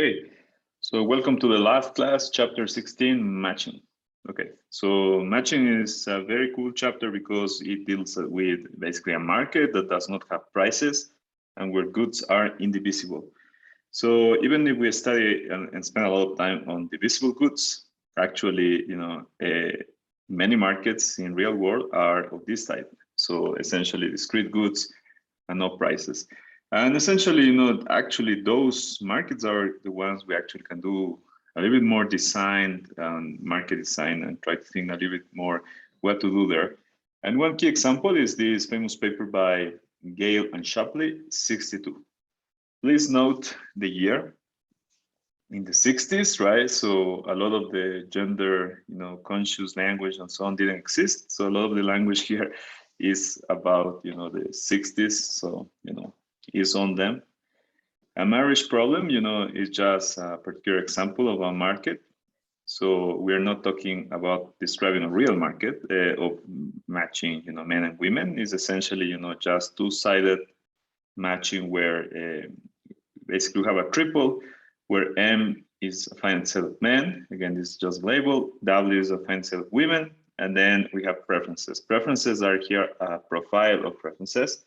Okay, so welcome to the last class, chapter 16, matching. Okay, so matching is a very cool chapter because it deals with basically a market that does not have prices and where goods are indivisible. So even if we study and spend a lot of time on divisible goods, actually, many markets in real world are of this type. So essentially discrete goods and no prices. And essentially, actually those markets are the ones we actually can do a little bit more design and market design and try to think a little bit more what to do there. And one key example is this famous paper by Gale and Shapley, 62. Please note the year in the 60s, right? So a lot of the gender, conscious language and so on didn't exist. So a lot of the language here is about, the 60s. So, is on them. A marriage problem, is just a particular example of a market. So we're not talking about describing a real market of matching, men and women. Is essentially, just two-sided matching where basically we have a triple where M is a finite set of men. Again, this is just label. W is a finite set of women. And then we have preferences. Preferences are here a profile of preferences.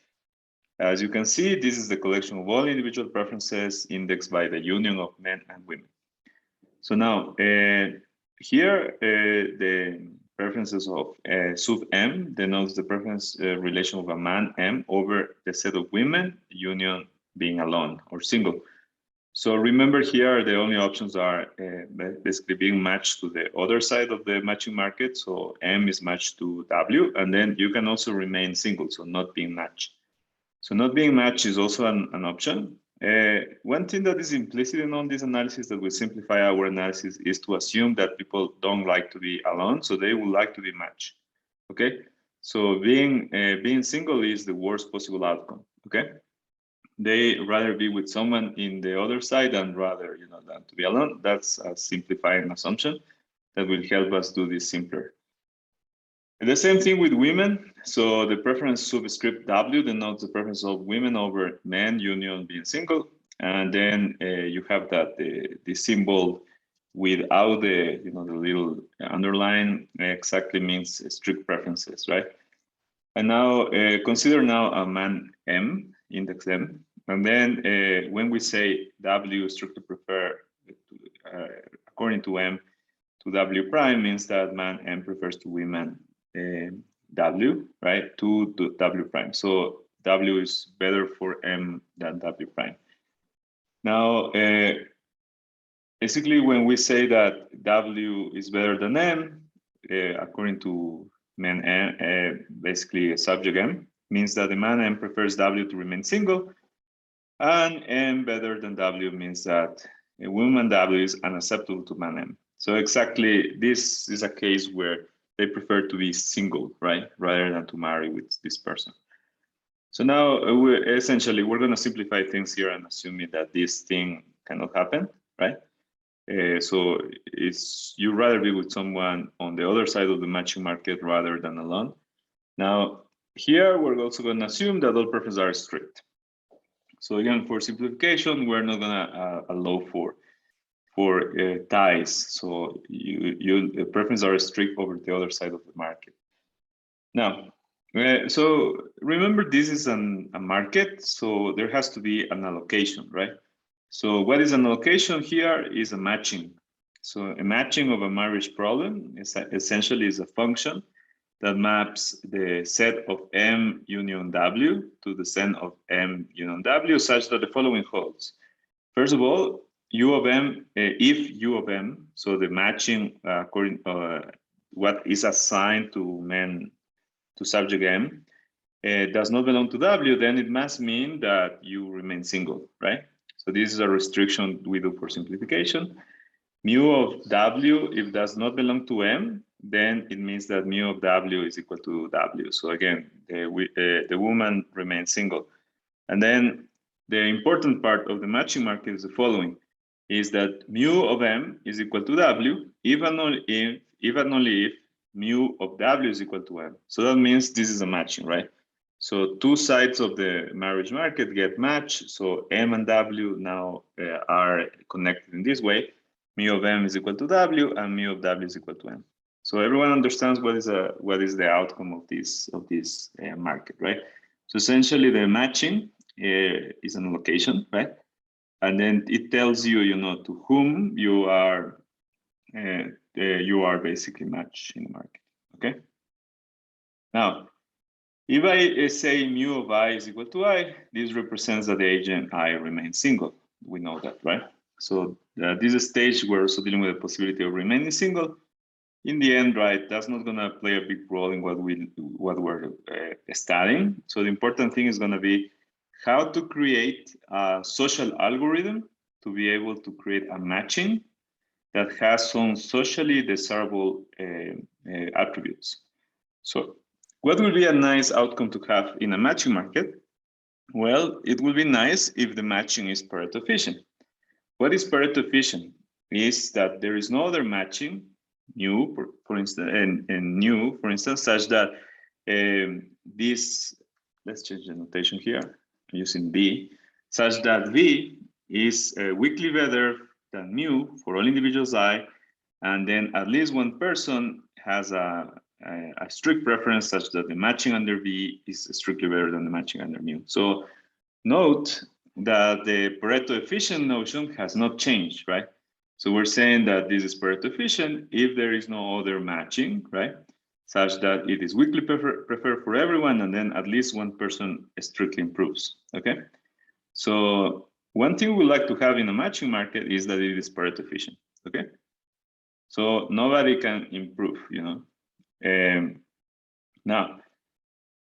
As you can see, this is the collection of all individual preferences indexed by the union of men and women. So now, here, the preferences of sub M denotes the preference relation of a man M over the set of women, union being alone or single. So remember here, the only options are basically being matched to the other side of the matching market. So M is matched to W, and then you can also remain single, so not being matched. So not being matched is also an option. One thing that is implicit in all this analysis that will simplify our analysis is to assume that people don't like to be alone, so they would like to be matched. Okay, so being single is the worst possible outcome. Okay, they rather be with someone in the other side than rather than to be alone. That's a simplifying assumption that will help us do this simpler. And the same thing with women. So the preference subscript W denotes the preference of women over men, union being single. And then you have that the symbol without the the little underline exactly means strict preferences, right? And now consider now a man M, index M. And then when we say W strictly prefer according to M to W prime means that man M prefers to women W, right, to W prime. So W is better for M than W prime. Now, basically, when we say that W is better than M, according to man M, basically subject M, means that the man M prefers W to remain single, and M better than W means that a woman W is unacceptable to man M. So exactly, this is a case where they prefer to be single, right, rather than to marry with this person. So now we're going to simplify things here and assuming that this thing cannot happen, right? So you rather be with someone on the other side of the matching market rather than alone. Now here we're also going to assume that all preferences are strict. So again, for simplification, we're not going to allow for ties. So the preferences are strict over the other side of the market. Now, so remember this is a market, so there has to be an allocation, right? So what is an allocation here is a matching. So a matching of a marriage problem is essentially is a function that maps the set of M union W to the set of M union W such that the following holds. First of all, U of M, if U of M, so the matching according what is assigned to men to subject M does not belong to W, then it must mean that you remain single, right? So this is a restriction we do for simplification. Mu of W, if does not belong to M, then it means that mu of W is equal to W. So again, the woman remains single. And then the important part of the matching market is the following, is that mu of M is equal to W, even only if mu of W is equal to M. So that means this is a matching, right? So two sides of the marriage market get matched. So M and W now are connected in this way. Mu of M is equal to W, and mu of W is equal to M. So everyone understands what is the outcome of this market, right? So essentially, the matching is an allocation, right? And then it tells you, to whom you are basically matched in the market. Okay. Now, if I say mu of I is equal to I, this represents that the agent I remains single. We know that, right? So this is a stage we're also dealing with the possibility of remaining single. In the end, right, that's not going to play a big role in what we're studying. So the important thing is going to be how to create a social algorithm to be able to create a matching that has some socially desirable attributes. So what will be a nice outcome to have in a matching market? Well, it will be nice if the matching is Pareto efficient. What is Pareto efficient? Is that there is no other matching, new, for instance, and new, for instance, such that this, let's change the notation here, I'm using V, such that V is weakly better than mu for all individuals I, and then at least one person has a strict preference such that the matching under V is strictly better than the matching under mu. So note that the Pareto efficient notion has not changed, right? So we're saying that this is Pareto efficient if there is no other matching, right? Such that it is weakly preferred for everyone, and then at least one person strictly improves, okay? So one thing we like to have in a matching market is that it is Pareto efficient, okay? So nobody can improve, Now,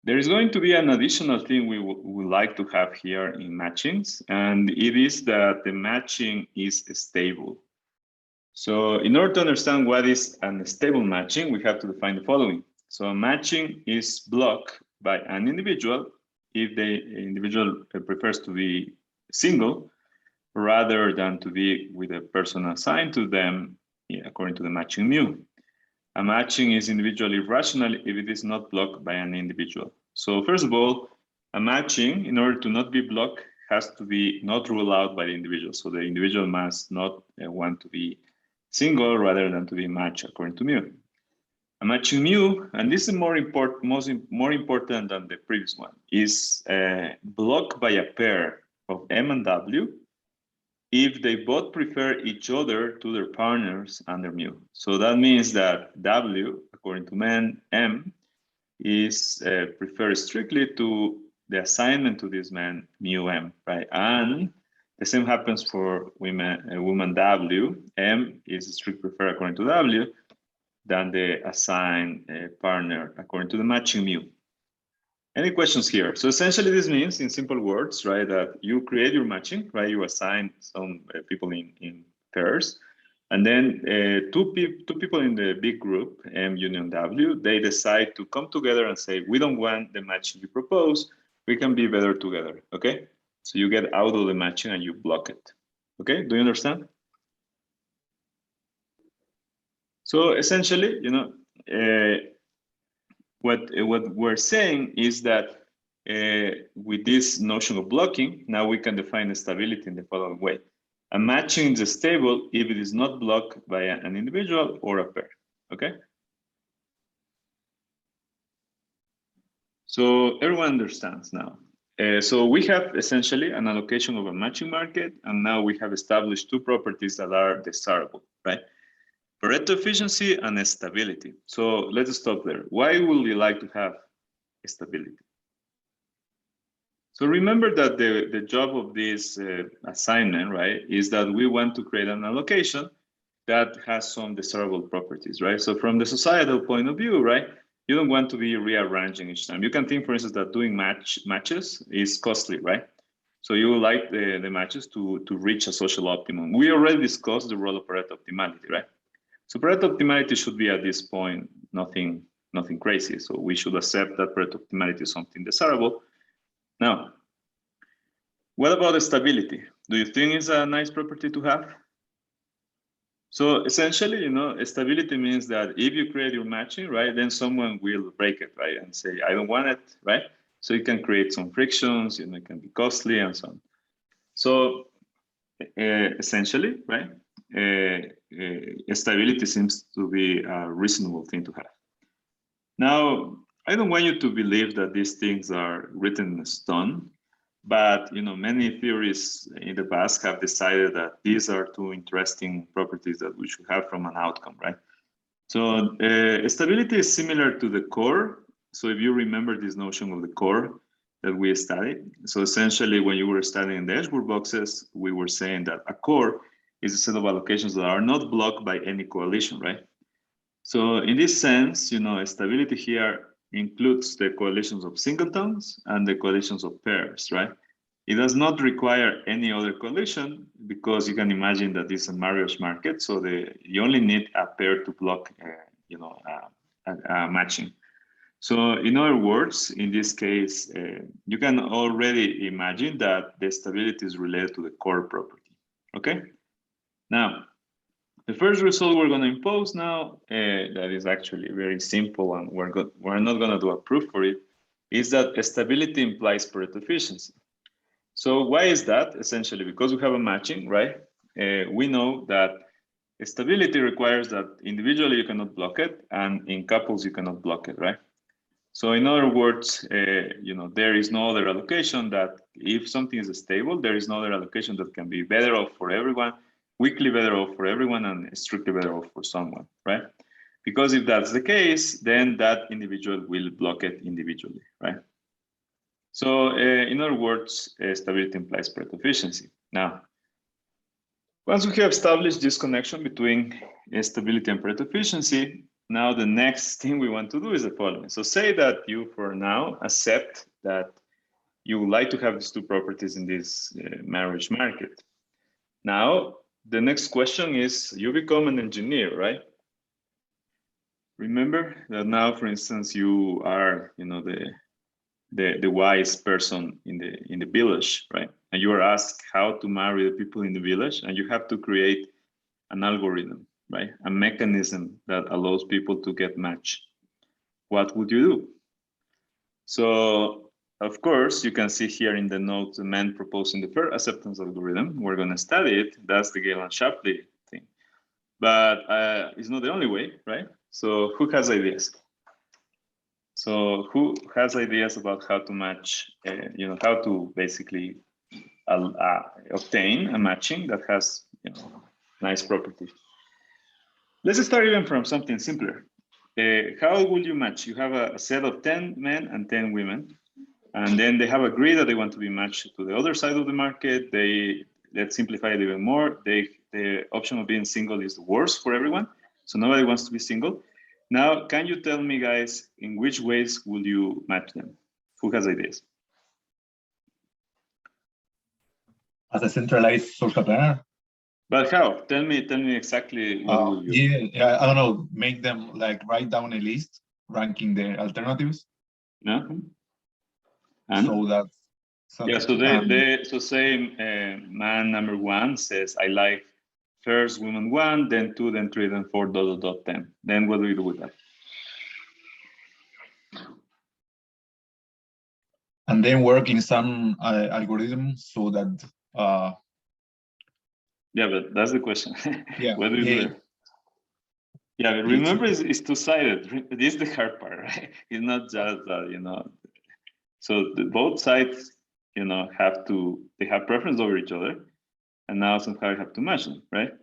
there is going to be an additional thing we would like to have here in matchings, and it is that the matching is stable. So in order to understand what is an stable matching, we have to define the following. So a matching is blocked by an individual if the individual prefers to be single rather than to be with a person assigned to them according to the matching mu. A matching is individually rational if it is not blocked by an individual. So first of all, a matching, in order to not be blocked, has to be not ruled out by the individual. So the individual must not want to be single rather than to be matched according to mu. A matching mu, and this is more important than the previous one, is blocked by a pair of M and W if they both prefer each other to their partners under mu. So that means that W, according to M, is preferred strictly to the assignment to this man, mu M, right? And the same happens for woman W. M is strictly preferred according to W than the assigned partner according to the matching mu. Any questions here? So essentially this means, in simple words, right, that you create your matching, right? You assign some people in pairs, and then two people in the big group, M union W, they decide to come together and say, we don't want the matching you propose, we can be better together, okay? So you get out of the matching and you block it, okay? Do you understand? So essentially, what we're saying is that with this notion of blocking, now we can define the stability in the following way. A matching is stable if it is not blocked by an individual or a pair, okay? So everyone understands now. So we have essentially an allocation of a matching market, and now we have established two properties that are desirable, right? Pareto efficiency and stability. So let's stop there. Why would we like to have stability? So remember that the job of this assignment, right, is that we want to create an allocation that has some desirable properties, right? So from the societal point of view, right, you don't want to be rearranging each time. You can think, for instance, that doing matches is costly, right? So you would like the matches to reach a social optimum. We already discussed the role of Pareto optimality, right? So Pareto optimality should be at this point nothing crazy. So we should accept that Pareto optimality is something desirable. Now, what about the stability? Do you think it's a nice property to have? So essentially, stability means that if you create your matching, right, then someone will break it, right, and say, I don't want it, right? So it can create some frictions, it can be costly and so on. So essentially, right, stability seems to be a reasonable thing to have. Now, I don't want you to believe that these things are written in stone, but many theories in the past have decided that these are two interesting properties that we should have from an outcome, right? So stability is similar to the core. So if you remember this notion of the core that we studied, so essentially when you were studying the Edgeworth boxes, we were saying that a core is a set of allocations that are not blocked by any coalition, right? So in this sense, stability here includes the coalitions of singletons and the coalitions of pairs, right? It does not require any other coalition because you can imagine that it's a marriage market. So you only need a pair to block, a matching. So in other words, in this case, you can already imagine that the stability is related to the core property. Okay. Now, the first result we're going to impose now, that is actually very simple, and we're not going to do a proof for it, is that stability implies Pareto efficiency. So why is that? Essentially, because we have a matching, right? We know that stability requires that individually you cannot block it, and in couples you cannot block it, right? So in other words, there is no other allocation that if something is stable, there is no other allocation that can be better off for everyone, weakly better off for everyone, and strictly better off for someone, right? Because if that's the case, then that individual will block it individually, right? So in other words, stability implies Pareto efficiency. Now, once we have established this connection between stability and Pareto efficiency, now the next thing we want to do is the following. So say that you, for now, accept that you would like to have these two properties in this marriage market. Now, the next question is, you become an engineer, right? Remember that now, for instance, you are, the wise person in the village, right? And you are asked how to marry the people in the village, and you have to create an algorithm, right? A mechanism that allows people to get matched. What would you do? So, of course, you can see here in the note the man proposing the fair acceptance algorithm. We're going to study it. That's the Galen-Shapley thing. But it's not the only way, right? So who has ideas? So who has ideas about how to match, how to basically obtain a matching that has nice properties? Let's start even from something simpler. How will you match? You have a set of 10 men and 10 women, and then they have agreed that they want to be matched to the other side of the market. Let's simplify it even more. The option of being single is the worst for everyone, so nobody wants to be single. Now, can you tell me, guys, in which ways will you match them? Who has ideas? As a centralized social planner. But how? Tell me exactly what will you? Yeah, I don't know. Make them like write down a list, ranking the alternatives. No. And? So that's yeah. So say man number 1 says I like first woman 1, then 2, then 3, then 4, ... 10. Then what do you do with that? And then work in some algorithm so that. Yeah, but that's the question. Yeah. What do you do? Yeah, but remember, it's two-sided. This is the hard part, right? It's not just that, So both sides, they have preference over each other, and now somehow you have to match them, right?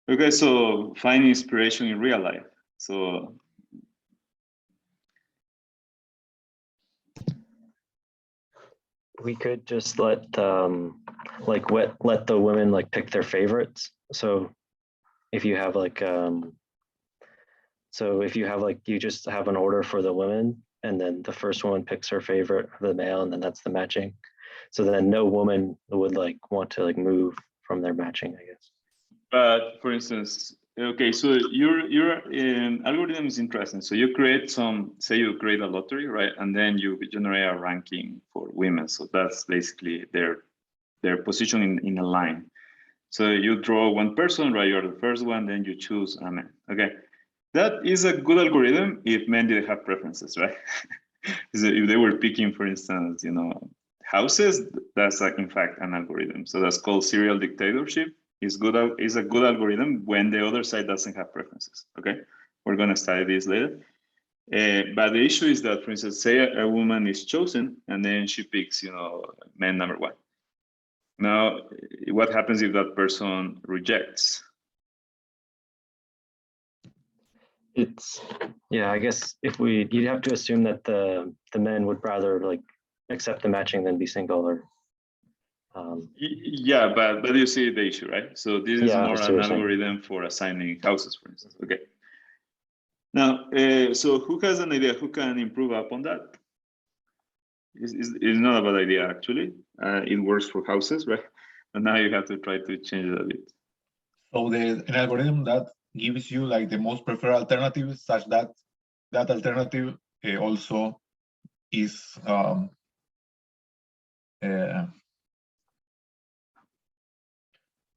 Okay, so find inspiration in real life. So we could just let the women pick their favorites. So if you have you just have an order for the women, and then the first woman picks her favorite of the male, and then that's the matching. So then no woman would want to move from their matching, I guess. But for instance, okay, so your algorithm is interesting. So you create you create a lottery, right? And then you generate a ranking for women. So that's basically their position in a line. So you draw one person, right? You're the first one, then you choose a man. Okay. That is a good algorithm if men didn't have preferences, right? if they were picking, for instance, houses, that's like in fact an algorithm. So that's called serial dictatorship. Is a good algorithm when the other side doesn't have preferences. Okay, we're gonna study this later. But the issue is that, for instance, say a woman is chosen and then she picks, man number one. Now, what happens if that person rejects? I guess you'd have to assume that the men would rather like accept the matching than be single, or yeah, but you see the issue, right? So this is more an algorithm for assigning houses, for instance. Okay. Now, so who has an idea? Who can improve upon that? It's not a bad idea, actually. It works for houses, right? And now you have to try to change it a bit. So an algorithm that gives you like the most preferred alternative, such that that alternative also is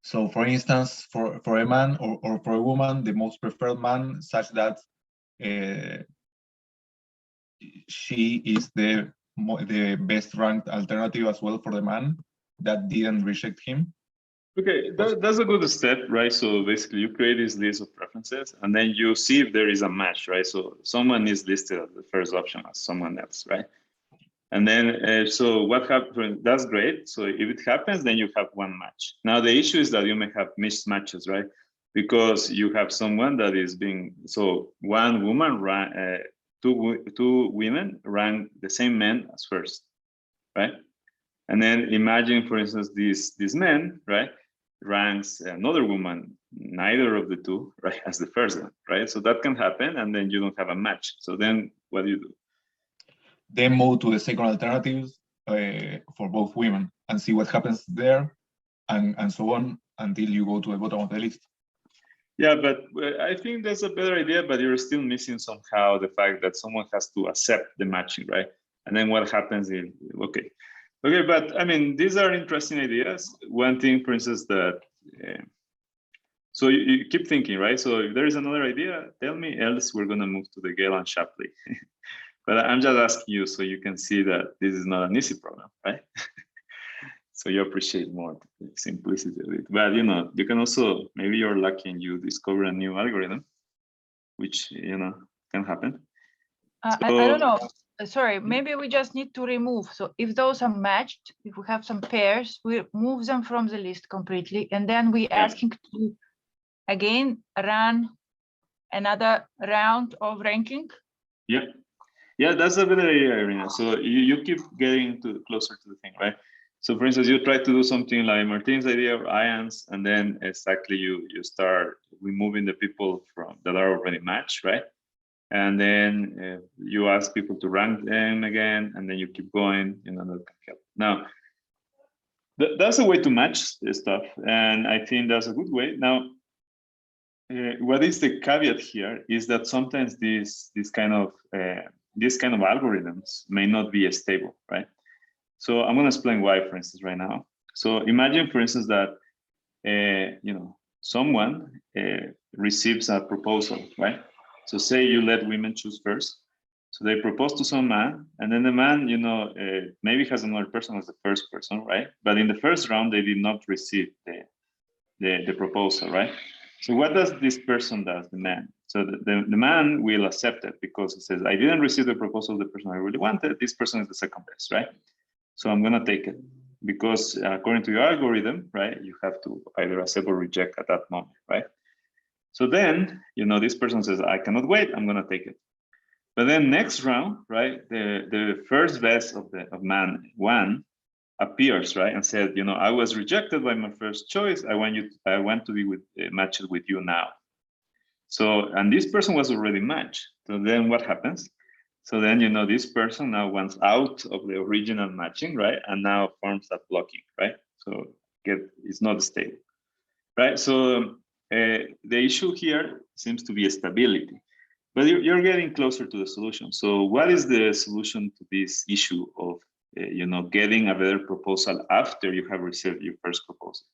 so for instance, for a man or for a woman, the most preferred man, such that she is the best ranked alternative as well for the man that didn't reject him. Okay, that's a good step, right? So basically you create this list of preferences and then you see if there is a match, right? So someone is listed as the first option as someone else, right? And then, so what happens, that's great. So if it happens, then you have one match. Now the issue is that you may have mismatches, right? Because you have someone that is so one woman, two women rank the same man as first, right? And then imagine, for instance, this man, right, ranks another woman, neither of the two, right, as the first one, right? So that can happen, and then you don't have a match. So then what do you do? Then move to the second alternatives for both women and see what happens there, and so on until you go to the bottom of the list. Yeah, but I think that's a better idea, but you're still missing somehow the fact that someone has to accept the matching, right? And then what happens if, okay, but I mean, these are interesting ideas. One thing, for instance, that, so you keep thinking, right? So if there is another idea, tell me, else we're gonna move to the Gale and Shapley. But I'm just asking you so you can see that this is not an easy problem, right? So you appreciate more the simplicity of it. But you can also, maybe you're lucky and you discover a new algorithm, which can happen. I don't know. Sorry, maybe we just need to remove. So if those are matched, if we have some pairs, we move them from the list completely, and then we asking to again run another round of ranking. Yeah, that's a better idea, Irina. So you keep getting closer to the thing, right? So for instance, you try to do something like Martin's idea or Ian's, and then exactly you start removing the people that are already matched, right? And then you ask people to rank them again, and then you keep going, that can help. Now, that's a way to match stuff, and I think that's a good way. Now, what is the caveat here is that sometimes these kind of algorithms may not be stable, right? So I'm going to explain why, for instance, right now. So imagine, for instance, that someone receives a proposal, right? So say you let women choose first. So they propose to some man, and then the man, maybe has another person as the first person, right? But in the first round, they did not receive the proposal, right? So what does this person does, the man? So the man will accept it because he says, I didn't receive the proposal of the person I really wanted. This person is the second best, right? So I'm going to take it because according to your algorithm, right, you have to either accept or reject at that moment, right? So then, this person says, I cannot wait, I'm going to take it. But then next round, right, the first best of man one appears, right, and said, I was rejected by my first choice. I want to be matched with you now. So, and this person was already matched. So then what happens? So then, this person now wants out of the original matching, right? And now forms that blocking, right? So it's not stable, right? So the issue here seems to be stability, but you're getting closer to the solution. So what is the solution to this issue of, getting a better proposal after you have received your first proposal?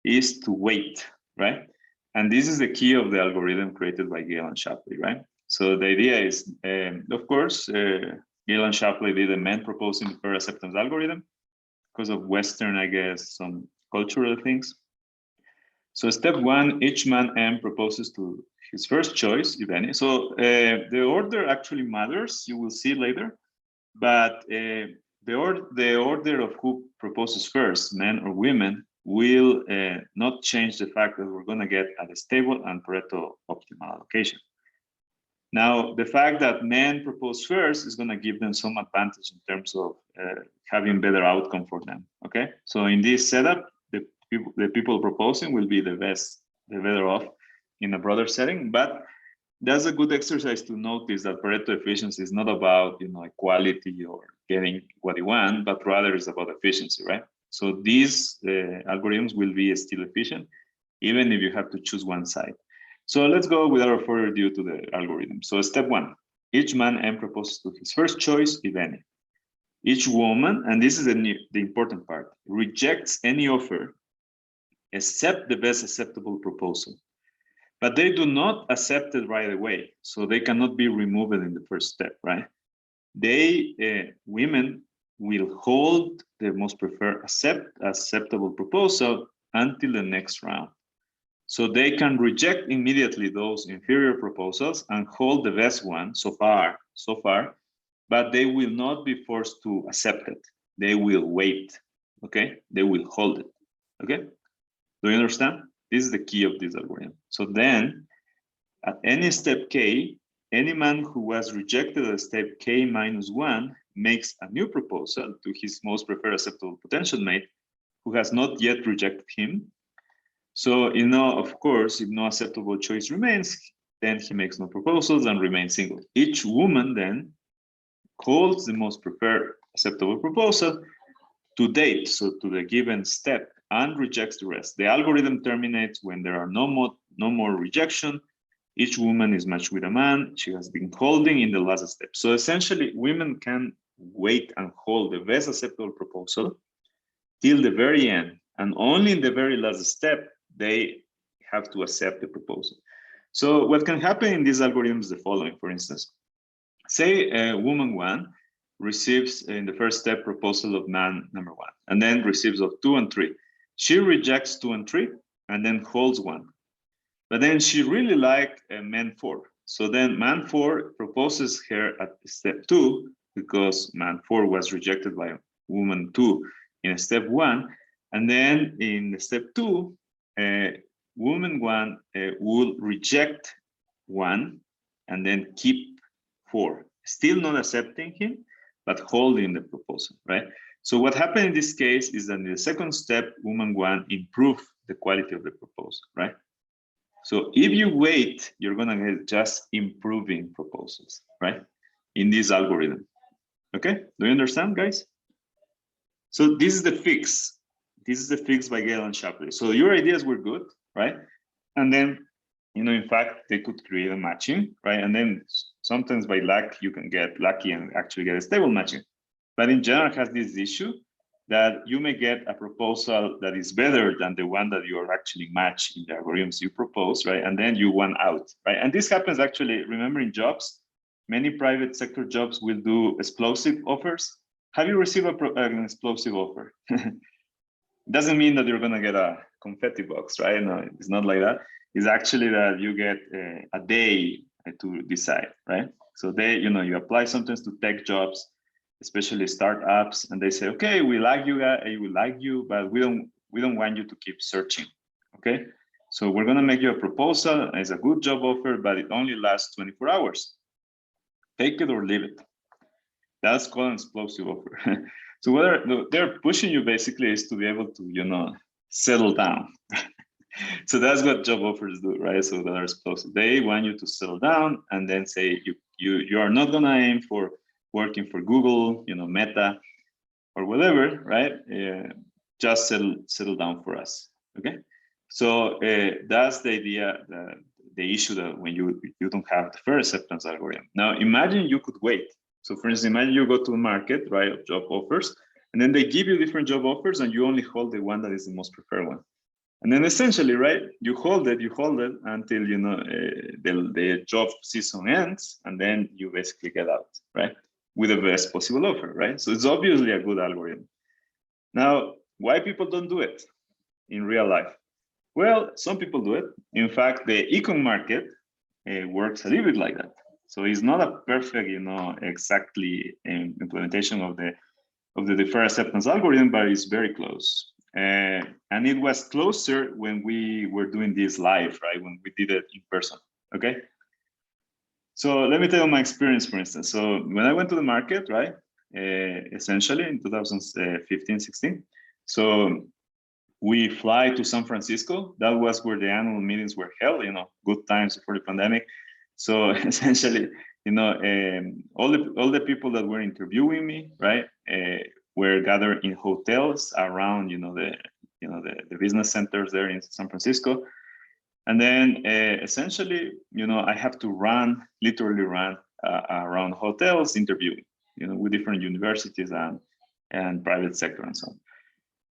Is to wait, right? And this is the key of the algorithm created by Gale and Shapley, right? So the idea is, of course, Galen Shapley did a men proposing the fair acceptance algorithm because of Western, I guess, some cultural things. So step one, each man M proposes to his first choice, if any. So the order actually matters, you will see later, but the order of who proposes first, men or women, will not change the fact that we're gonna get a stable and Pareto optimal allocation. Now, the fact that men propose first is gonna give them some advantage in terms of having better outcome for them, okay? So in this setup, the people proposing will be the better off in a broader setting, but that's a good exercise to notice that Pareto efficiency is not about equality or getting what you want, but rather is about efficiency, right? So these algorithms will be still efficient, even if you have to choose one side. So let's go without further ado to the algorithm. So step one, each man M proposes to his first choice, if any. Each woman, and this is the important part, rejects any offer except the best acceptable proposal. But they do not accept it right away, so they cannot be removed in the first step, right? Women will hold the most preferred acceptable proposal until the next round. So they can reject immediately those inferior proposals and hold the best one so far, but they will not be forced to accept it. They will wait, okay? They will hold it, okay? Do you understand? This is the key of this algorithm. So then, at any step K, any man who was rejected at step K minus 1 makes a new proposal to his most preferred acceptable potential mate who has not yet rejected him. So, of course, if no acceptable choice remains, then he makes no proposals and remains single. Each woman then calls the most preferred acceptable proposal to date, so to the given step, and rejects the rest. The algorithm terminates when there are no more rejection. Each woman is matched with a man she has been holding in the last step. So essentially, women can wait and hold the best acceptable proposal till the very end, and only in the very last step they have to accept the proposal. So what can happen in this algorithm is the following. For instance, say woman 1 receives in the first step proposal of man number 1, and then receives of 2 and 3. She rejects 2 and 3 and then holds 1. But then she really liked man 4. So then man 4 proposes her at step 2 because man 4 was rejected by woman 2 in step 1. And then in step 2, woman 1 will reject 1 and then keep 4, still not accepting him, but holding the proposal, right? So what happened in this case is that in the second step, woman 1 improved the quality of the proposal, right? So if you wait, you're gonna get just improving proposals, right? In this algorithm, okay? Do you understand, guys? So this is the fix. This is the fix by Galen Shapley. So your ideas were good, right? And then, in fact, they could create a matching, right? And then sometimes by luck, you can get lucky and actually get a stable matching. But in general, it has this issue that you may get a proposal that is better than the one that you are actually matched in the algorithms you propose, right? And then you won out, right? And this happens actually, remember in jobs, many private sector jobs will do explosive offers. Have you received an explosive offer? Doesn't mean that you're gonna get a confetti box, right? No, it's not like that. It's actually that you get a day to decide, right? So you apply sometimes to tech jobs, especially startups, and they say, okay, we like you guys, we like you, but we don't want you to keep searching, okay? So we're gonna make you a proposal. It's a good job offer, but it only lasts 24 hours. Take it or leave it. That's called an explosive offer. So what they're pushing you basically is to be able to, settle down. So that's what job offers do, right? So that are explosive. They want you to settle down and then say you are not gonna aim for working for Google, Meta, or whatever, right? Just settle down for us, okay? So that's the idea, the issue that when you don't have the fair acceptance algorithm. Now imagine you could wait. So for instance, imagine you go to the market, right, of job offers, and then they give you different job offers and you only hold the one that is the most preferred one. And then essentially, right, you hold it until, the job season ends, and then you basically get out, right? with the best possible offer, right? So it's obviously a good algorithm. Now, why people don't do it in real life? Well, some people do it. In fact, the econ market works a little bit like that. So it's not a perfect, exactly implementation of the deferred acceptance algorithm, but it's very close. And it was closer when we were doing this live, right? When we did it in person, okay? So let me tell you my experience, for instance. So when I went to the market, right, essentially in 2015, 16, so we fly to San Francisco. That was where the annual meetings were held, good times before the pandemic. So essentially, all the people that were interviewing me, right, were gathered in hotels around, the business centers there in San Francisco. And then essentially, I have to literally run around hotels, interviewing, with different universities and private sector and so on.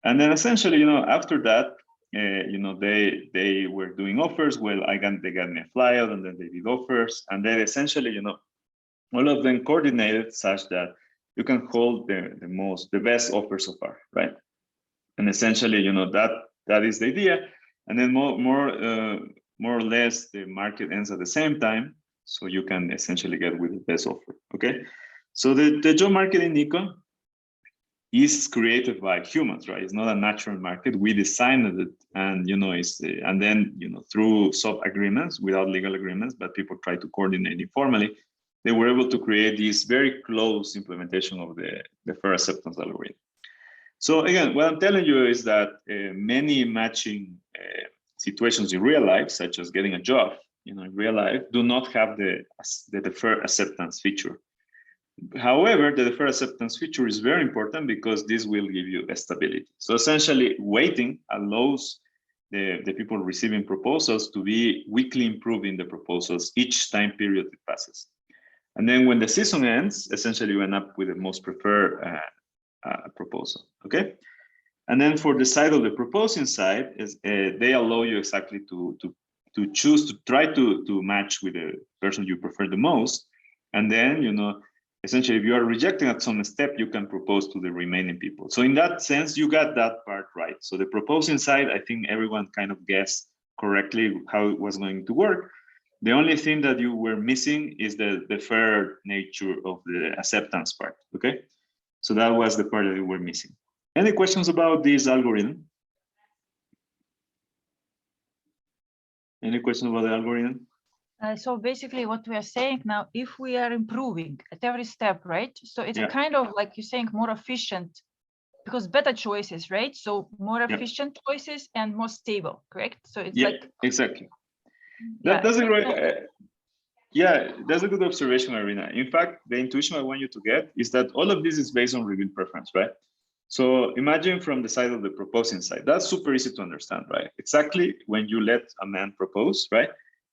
And then essentially, after that, they were doing offers. Well, they got me a flyout, and then they did offers, and then essentially, all of them coordinated such that you can hold the best offer so far, right? And essentially, that is the idea. And then more or less, the market ends at the same time, so you can essentially get with the best offer. Okay, so the job market in econ is created by humans, right? It's not a natural market. We designed it, and and then through sub agreements, without legal agreements, but people try to coordinate informally. They were able to create this very close implementation of the fair acceptance algorithm. So again, what I'm telling you is that many matching situations in real life, such as getting a job, in real life, do not have the deferred acceptance feature. However, the deferred acceptance feature is very important because this will give you a stability. So essentially, waiting allows the people receiving proposals to be weekly improving the proposals each time period it passes. And then when the season ends, essentially you end up with the most preferred proposal, okay? And then for the side of the proposing side, they allow you exactly to choose to try to match with the person you prefer the most. And then, essentially, if you are rejecting at some step, you can propose to the remaining people. So in that sense, you got that part right. So the proposing side, I think everyone kind of guessed correctly how it was going to work. The only thing that you were missing is the deferred nature of the acceptance part, okay? So that was the part that you were missing. Any questions about this algorithm? Any questions about the algorithm? So basically what we are saying now, if we are improving at every step, right? So it's a kind of, like you're saying, more efficient, because better choices, right? So more efficient choices and more stable, correct? So it's like exactly. That's a great, that's a good observation, Irina. In fact, the intuition I want you to get is that all of this is based on revealed preference, right? So imagine from the side of the proposing side, that's super easy to understand, right? Exactly when you let a man propose, right?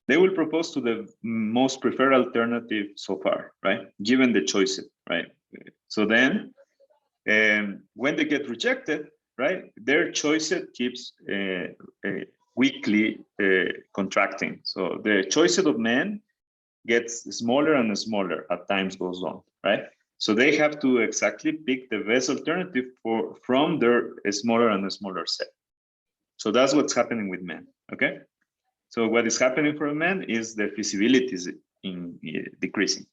They will propose to the most preferred alternative so far, right? Given the choices, right? So then, when they get rejected, right? Their choices keeps weekly contracting. So the choices of men gets smaller and smaller as time goes on, right? So they have to exactly pick the best alternative from their smaller and smaller set. So that's what's happening with men, okay? So what is happening for men is the feasibility is decreasing.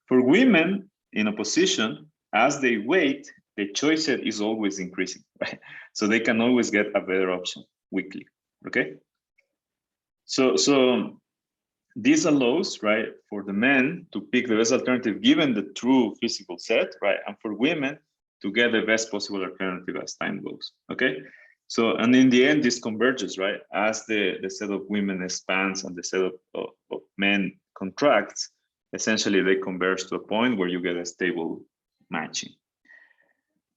For women in opposition, as they wait, the choice set is always increasing, right? So they can always get a better option weekly, okay? So this allows, right, for the men to pick the best alternative given the true physical set, right? And for women to get the best possible alternative as time goes, okay? So, and in the end, this converges, right? As the set of women expands and the set of men contracts, essentially they converge to a point where you get a stable matching.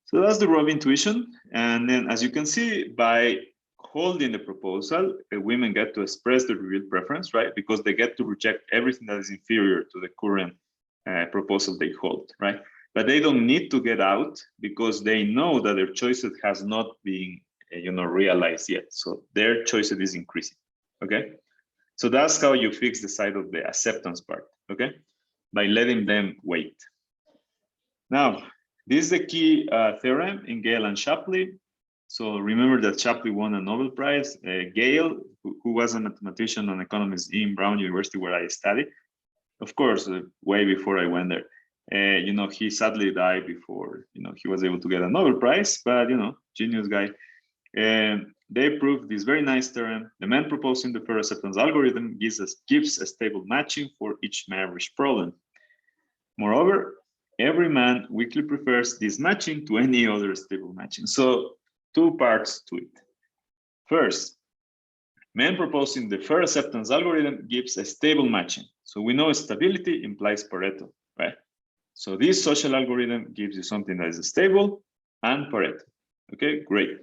So that's the raw intuition. And then as you can see, by holding the proposal, women get to express the revealed preference, right? Because they get to reject everything that is inferior to the current proposal they hold, right? But they don't need to get out because they know that their choices has not been realized yet. So their choices is increasing, okay? So that's how you fix the side of the acceptance part, okay? By letting them wait. Now, this is the key theorem in Gale and Shapley. So remember that Shapley won a Nobel Prize. Gale, who was a mathematician and economist in Brown University, where I studied, of course, way before I went there. You know, he sadly died before, you know, he was able to get a Nobel Prize, but, you know, genius guy. They proved this very nice theorem. The man proposing the fair acceptance algorithm gives a stable matching for each average problem. Moreover, every man weakly prefers this matching to any other stable matching. So two parts to it. First, man proposing the fair acceptance algorithm gives a stable matching. So we know stability implies Pareto, right? So this social algorithm gives you something that is stable and Pareto. Okay, great.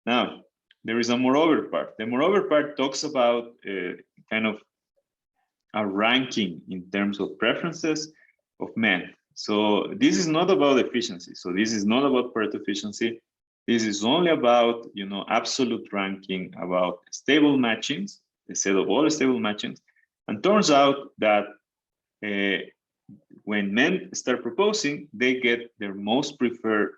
Now, there is a moreover part. The moreover part talks about kind of a ranking in terms of preferences of men. So this is not about efficiency. So this is not about Pareto efficiency. This is only about, you know, absolute ranking, about stable matchings, the set of all stable matchings. And turns out that when men start proposing, they get their most preferred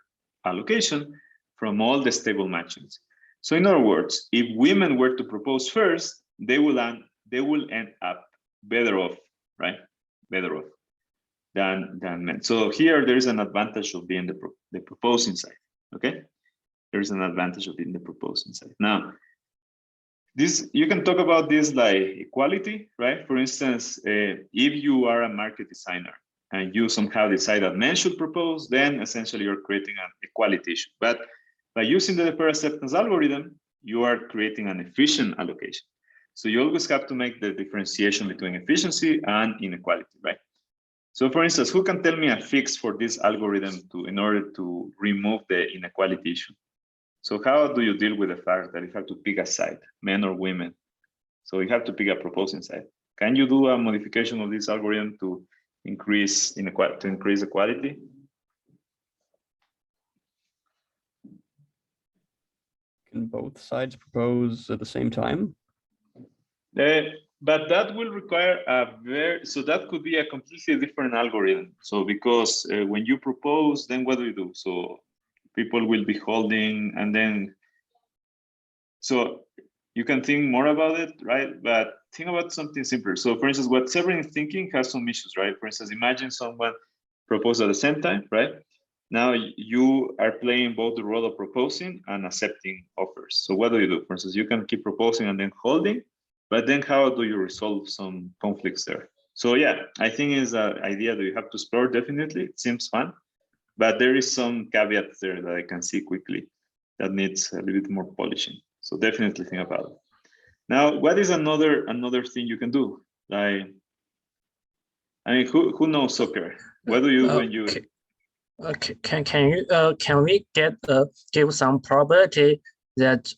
allocation from all the stable matchings. So in other words, if women were to propose first, they will end up better off, right? Better off than men. So here there is an advantage of being the proposing side. Okay, there is an advantage of being the proposing side. Now, this, you can talk about this like equality, right? For instance, if you are a market designer and you somehow decide that men should propose, then essentially you're creating an equality issue. But by using the fair acceptance algorithm, you are creating an efficient allocation. So you always have to make the differentiation between efficiency and inequality, right? So for instance, who can tell me a fix for this algorithm in order to remove the inequality issue? So how do you deal with the fact that you have to pick a side, men or women? So you have to pick a proposing side. Can you do a modification of this algorithm to increase inequality, to increase equality? Can both sides propose at the same time? But that will require so that could be a completely different algorithm. So because when you propose, then what do you do? So people will be holding, and then, so you can think more about it, right? But think about something simpler. So for instance, what Severin is thinking has some issues, right? For instance, imagine someone proposes at the same time, right? Now you are playing both the role of proposing and accepting offers. So what do you do? For instance, you can keep proposing and then holding, but then how do you resolve some conflicts there? So yeah, I think it's an idea that you have to explore, definitely. It seems fun, but there is some caveats there that I can see quickly that needs a little bit more polishing. So definitely think about it. Now, what is another thing you can do? Like, I mean, who knows soccer? What do you do when you? Okay. Can we give some probability that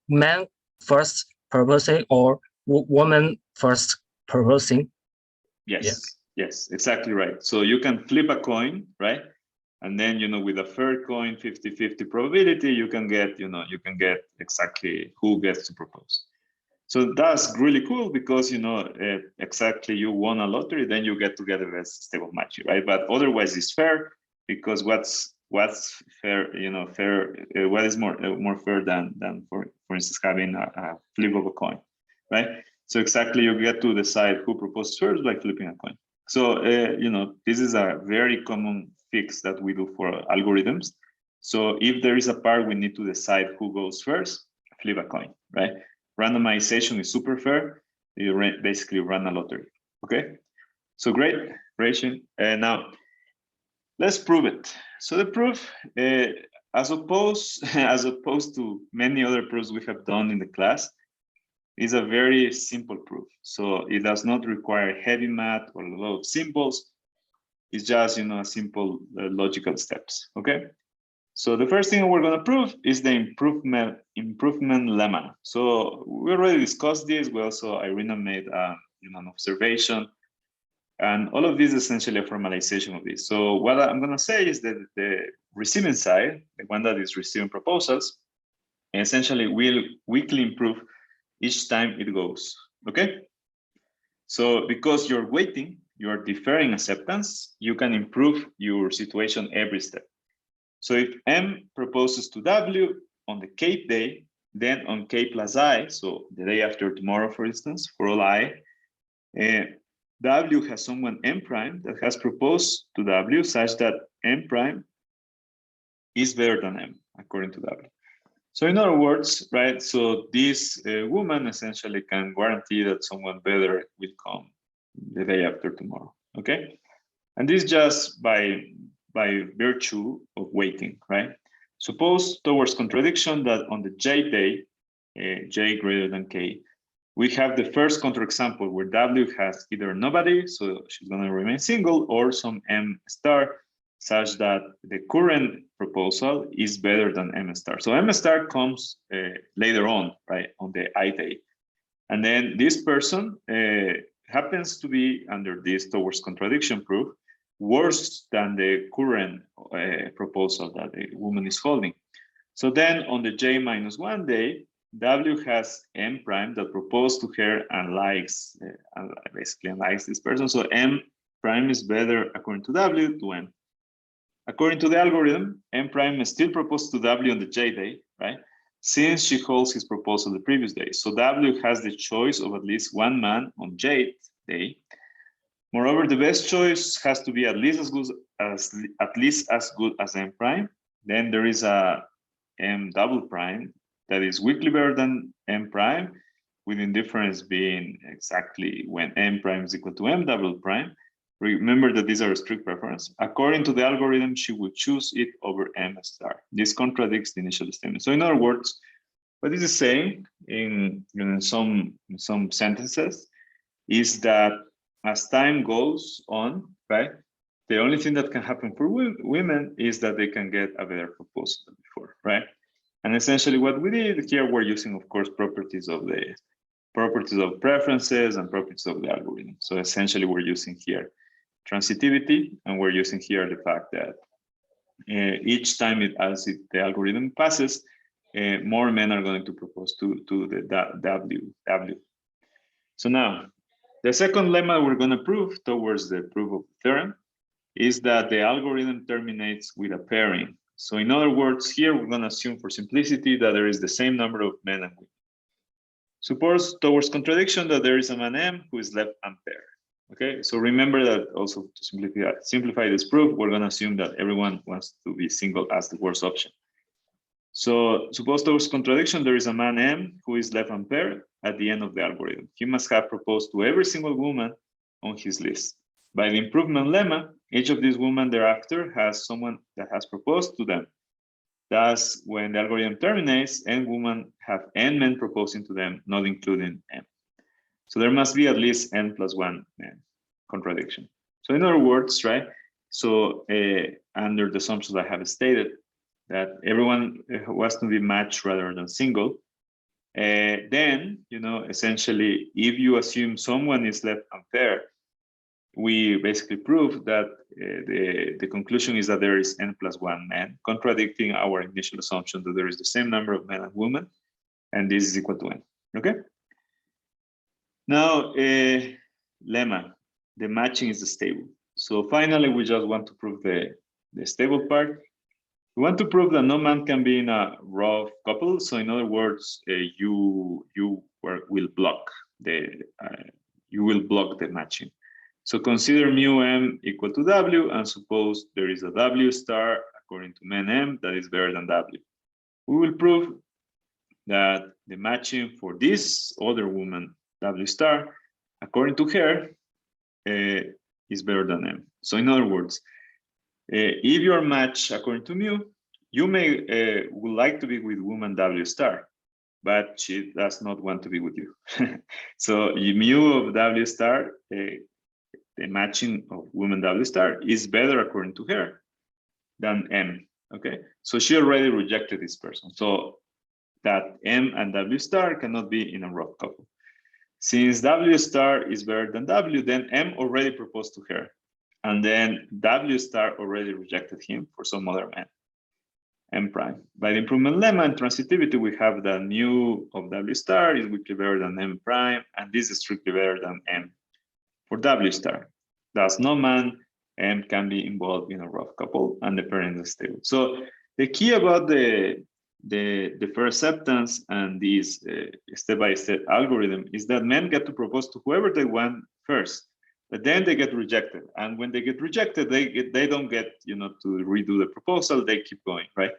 man first proposing or woman first proposing? Yes, exactly right. So you can flip a coin, right? And then, you know, with a fair coin, 50-50 probability, you can get exactly who gets to propose. So that's really cool because, you know, exactly you won a lottery, then you get together as stable match, right? But otherwise it's fair because what's fair, you know, what is more fair than for instance, having a flip of a coin, right? So exactly you get to decide who proposed first by flipping a coin. So, you know, this is a very common fix that we do for algorithms. So if there is a part we need to decide who goes first, flip a coin, right? Randomization is super fair. You basically run a lottery, okay? So great, Rachel. Now, let's prove it. So the proof, as opposed to many other proofs we have done in the class, is a very simple proof. So it does not require heavy math or a lot of symbols. It's just, you know, a simple logical steps, okay? So the first thing we're going to prove is the improvement lemma. So we already discussed this. We also, Irina made you know, an observation, and all of this is essentially a formalization of this. So what I'm going to say is that the receiving side, the one that is receiving proposals, essentially will weakly improve each time it goes, okay? So because you're weighting you are deferring acceptance, you can improve your situation every step. So if M proposes to W on the kth day, then on k plus I, so the day after tomorrow, for instance, for all I, W has someone M prime that has proposed to W such that M prime is better than M, according to W. So in other words, right, so this woman essentially can guarantee that someone better will come the day after tomorrow, okay? And this just by virtue of waiting, right? Suppose towards contradiction that on the J day, J greater than K, we have the first counterexample where W has either nobody, so she's gonna remain single, or some M star, such that the current proposal is better than M star. So M star comes later on, right, on the I day. And then this person happens to be under this towards contradiction proof worse than the current proposal that the woman is holding. So then on the J minus 1 day, W has M prime that proposed to her and likes, basically likes this person. So M prime is better according to W to M. According to the algorithm, M prime still proposed to W on the J day, right? Since she holds his proposal the previous day. So W has the choice of at least one man on J day. Moreover, the best choice has to be at least as good as M prime. Then there is a M double prime that is weakly better than M prime, with indifference being exactly when M prime is equal to M double prime. Remember that these are a strict preference. According to the algorithm, she would choose it over M star. This contradicts the initial statement. So in other words, what this is saying in some sentences is that as time goes on, right, the only thing that can happen for women is that they can get a better proposal than before, right? And essentially what we did here, we're using, of course, properties of preferences and properties of the algorithm. So essentially we're using here transitivity, and we're using here the fact that each time the algorithm passes, more men are going to propose to the W. So now, the second lemma we're going to prove towards the proof of the theorem is that the algorithm terminates with a pairing. So in other words, here we're going to assume for simplicity that there is the same number of men and women. Suppose towards contradiction that there is a man M who is left unpaired. Okay, so remember that also to simplify this proof, we're going to assume that everyone wants to be single as the worst option. So suppose towards contradiction, there is a man M who is left unpaired at the end of the algorithm. He must have proposed to every single woman on his list. By the improvement lemma, each of these women thereafter has someone that has proposed to them. Thus, when the algorithm terminates, n women have n men proposing to them, not including M. So there must be at least n plus 1 contradiction. So in other words, right, so under the assumptions I have stated, that everyone was to be matched rather than single, then, essentially, if you assume someone is left unpaired, we basically prove that the conclusion is that there is n plus 1 man, contradicting our initial assumption that there is the same number of men and women, and this is equal to n, okay? Now, lemma, the matching is stable. So finally, we just want to prove the stable part. We want to prove that no man can be in a rough couple. So in other words, you will block the matching. So consider mu m equal to w, and suppose there is a w star according to men m that is better than w. We will prove that the matching for this other woman w star, according to her, is better than m. So in other words, if you're matched according to mu, you may would like to be with woman w star, but she does not want to be with you. So mu of w star, the matching of woman w star is better according to her than m. Okay, so she already rejected this person. So that m and w star cannot be in a rough couple. Since w star is better than w, then m already proposed to her, and then w star already rejected him for some other man, m prime. By the improvement lemma and transitivity, we have that mu of w star is weakly better than m prime, and this is strictly better than m for w star. does no man and can be involved in a rough couple, and the parent is stable. So the key about the fair acceptance and this step-by-step algorithm is that men get to propose to whoever they want first, but then they get rejected. And when they get rejected, they don't get, you know, to redo the proposal. They keep going, right?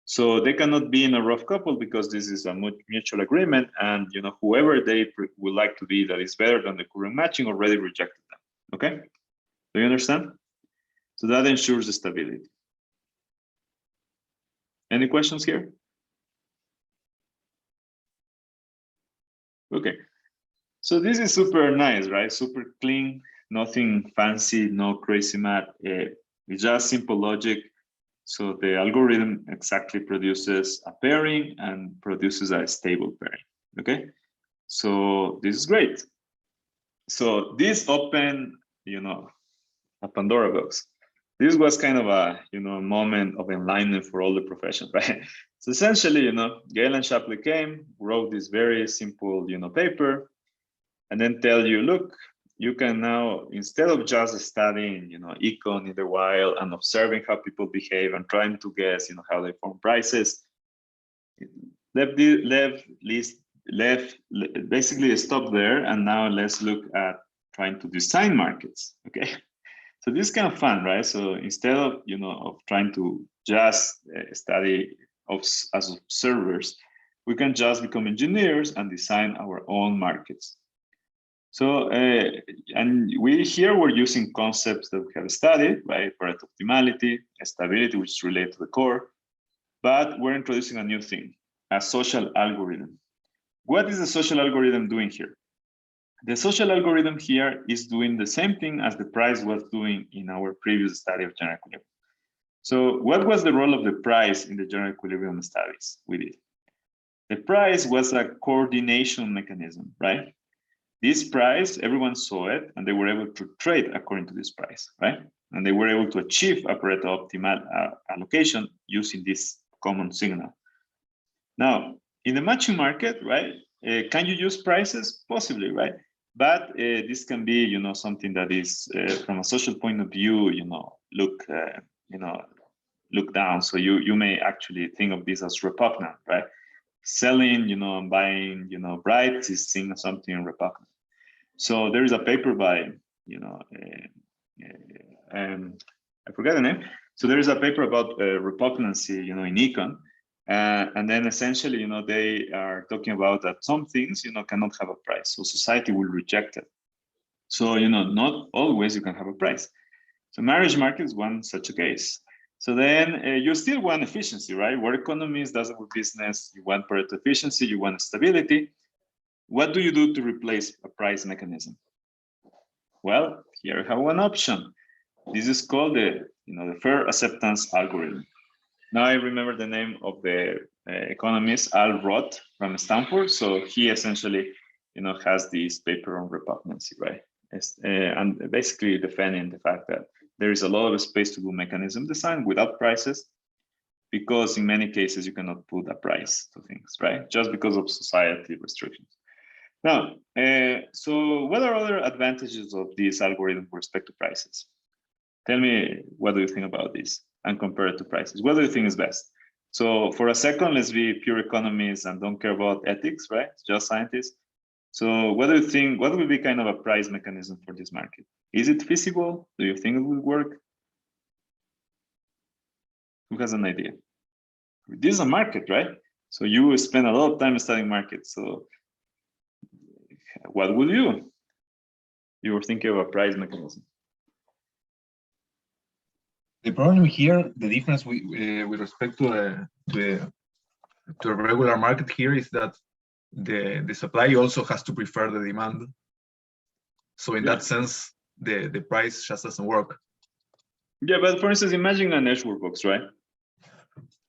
So they cannot be in a rough couple because this is a mutual agreement, and, you know, whoever they would like to be that is better than the current matching already rejected them. Okay, do you understand? So that ensures the stability. Any questions here? Okay, so this is super nice, right? Super clean, nothing fancy, no crazy math. It's just simple logic. So the algorithm exactly produces a pairing and produces a stable pairing. Okay, so this is great. So this opened, you know, a Pandora box. This was kind of a, you know, moment of enlightenment for all the profession, right? So essentially, you know, Gale and Shapley came, wrote this very simple, you know, paper, and then tell you, look, you can now, instead of just studying, you know, econ in the wild and observing how people behave and trying to guess, you know, how they form prices, basically stop there, and now let's look at trying to design markets. Okay, so this is kind of fun, right? So instead of, you know, of trying to just study as observers, we can just become engineers and design our own markets. So, and we're using concepts that we have studied, right? Pareto optimality, stability, which is related to the core, but we're introducing a new thing, a social algorithm. What is the social algorithm doing here? The social algorithm here is doing the same thing as the price was doing in our previous study of general equilibrium. So what was the role of the price in the general equilibrium studies we did? The price was a coordination mechanism, right? This price, everyone saw it, and they were able to trade according to this price, right? And they were able to achieve a Pareto optimal allocation using this common signal. Now, in the matching market, right, can you use prices? Possibly, right? But this can be, you know, something that is, from a social point of view, you know, look down. So you may actually think of this as repugnant, right? Selling, you know, and buying, you know, brides is seen as something repugnant. So there is a paper by, you know, I forget the name. So there is a paper about repugnancy, you know, in econ. And then essentially, you know, they are talking about that some things, you know, cannot have a price. So society will reject it. So, you know, not always you can have a price. So marriage market is one such a case. So then you still want efficiency, right? What economist does it with business? You want Pareto efficiency, you want stability. What do you do to replace a price mechanism? Well, here you have one option. This is called the, you know, the fair acceptance algorithm. Now I remember the name of the economist Al Roth from Stanford. So he essentially, you know, has this paper on repugnancy, right? And basically defending the fact that there is a lot of space to do mechanism design without prices, because in many cases you cannot put a price to things, right? Just because of society restrictions. Now, so what are other advantages of this algorithm with respect to prices? Tell me, what do you think about this and compare it to prices? What do you think is best? So for a second, let's be pure economists and don't care about ethics, right? Just scientists. So what do you think, what will be kind of a price mechanism for this market? Is it feasible? Do you think it will work? Who has an idea? This is a market, right? So you spend a lot of time studying markets. So what would you? You were thinking of a price mechanism. The problem here, the difference with respect to a regular market here is that the supply also has to prefer the demand. So in that sense, the price just doesn't work. Yeah, but for instance, imagine an Edgeworth box, right?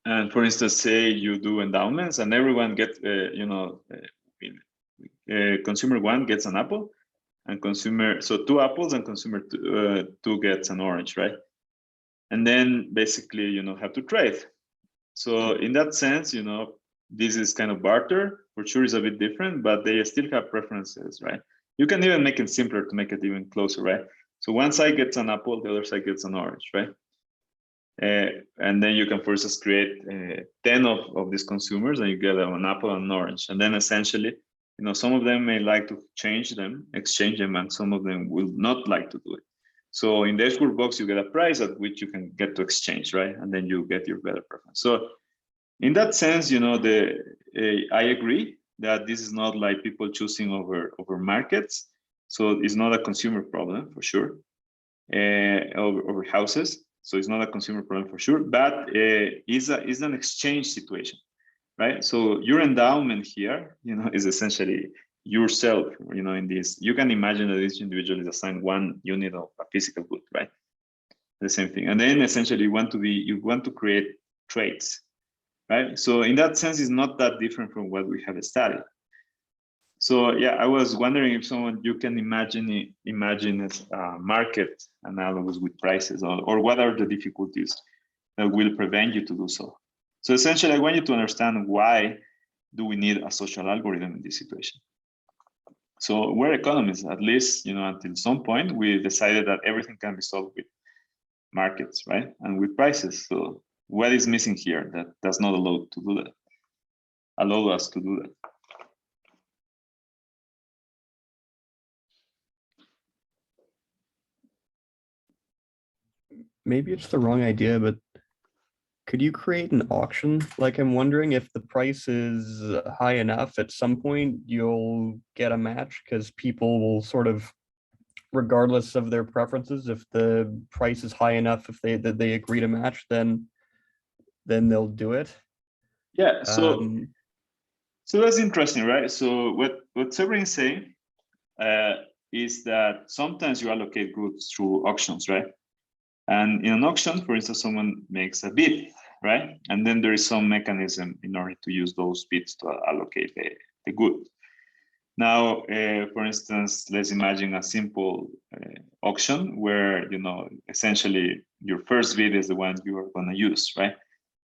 And for instance, say you do endowments and everyone gets, you know, consumer one gets an apple, and consumer, so 2 apples, and consumer two gets an orange, right? And then basically, you know, have to trade. So in that sense, you know, this is kind of barter. For sure, is a bit different, but they still have preferences, right? You can even make it simpler to make it even closer, right? So one side gets an apple, the other side gets an orange, right? And then you can first just create 10 of these consumers, and you get an apple and an orange. And then essentially, some of them may like to exchange them, and some of them will not like to do it. So in the dashboard box, you get a price at which you can get to exchange, right? And then you get your better preference. So in that sense, I agree that this is not like people choosing over markets. So it's not a consumer problem for sure, over houses. So it's not a consumer problem for sure, but it's an exchange situation, right? So your endowment here, is essentially yourself, in this. You can imagine that each individual is assigned 1 unit of a physical good, right? The same thing. And then essentially you want to create trades, right? So in that sense, it's not that different from what we have studied. So yeah, I was wondering if you can imagine as a market analogous with prices, or what are the difficulties that will prevent you to do so. So essentially, I want you to understand why do we need a social algorithm in this situation. So we're economists, at least, until some point, we decided that everything can be solved with markets, right? And with prices. So what is missing here that does not allow us to do that? Maybe it's the wrong idea, but could you create an auction? Like, I'm wondering if the price is high enough, at some point you'll get a match, because people will sort of, regardless of their preferences, if the price is high enough, if they agree to match, then they'll do it. Yeah. So that's interesting, right? So what Severin is saying is that sometimes you allocate goods through auctions, right? And in an auction, for instance, someone makes a bid, right? And then there is some mechanism in order to use those bids to allocate the good. Now, for instance, let's imagine a simple auction where, essentially your first bid is the one you are going to use, right?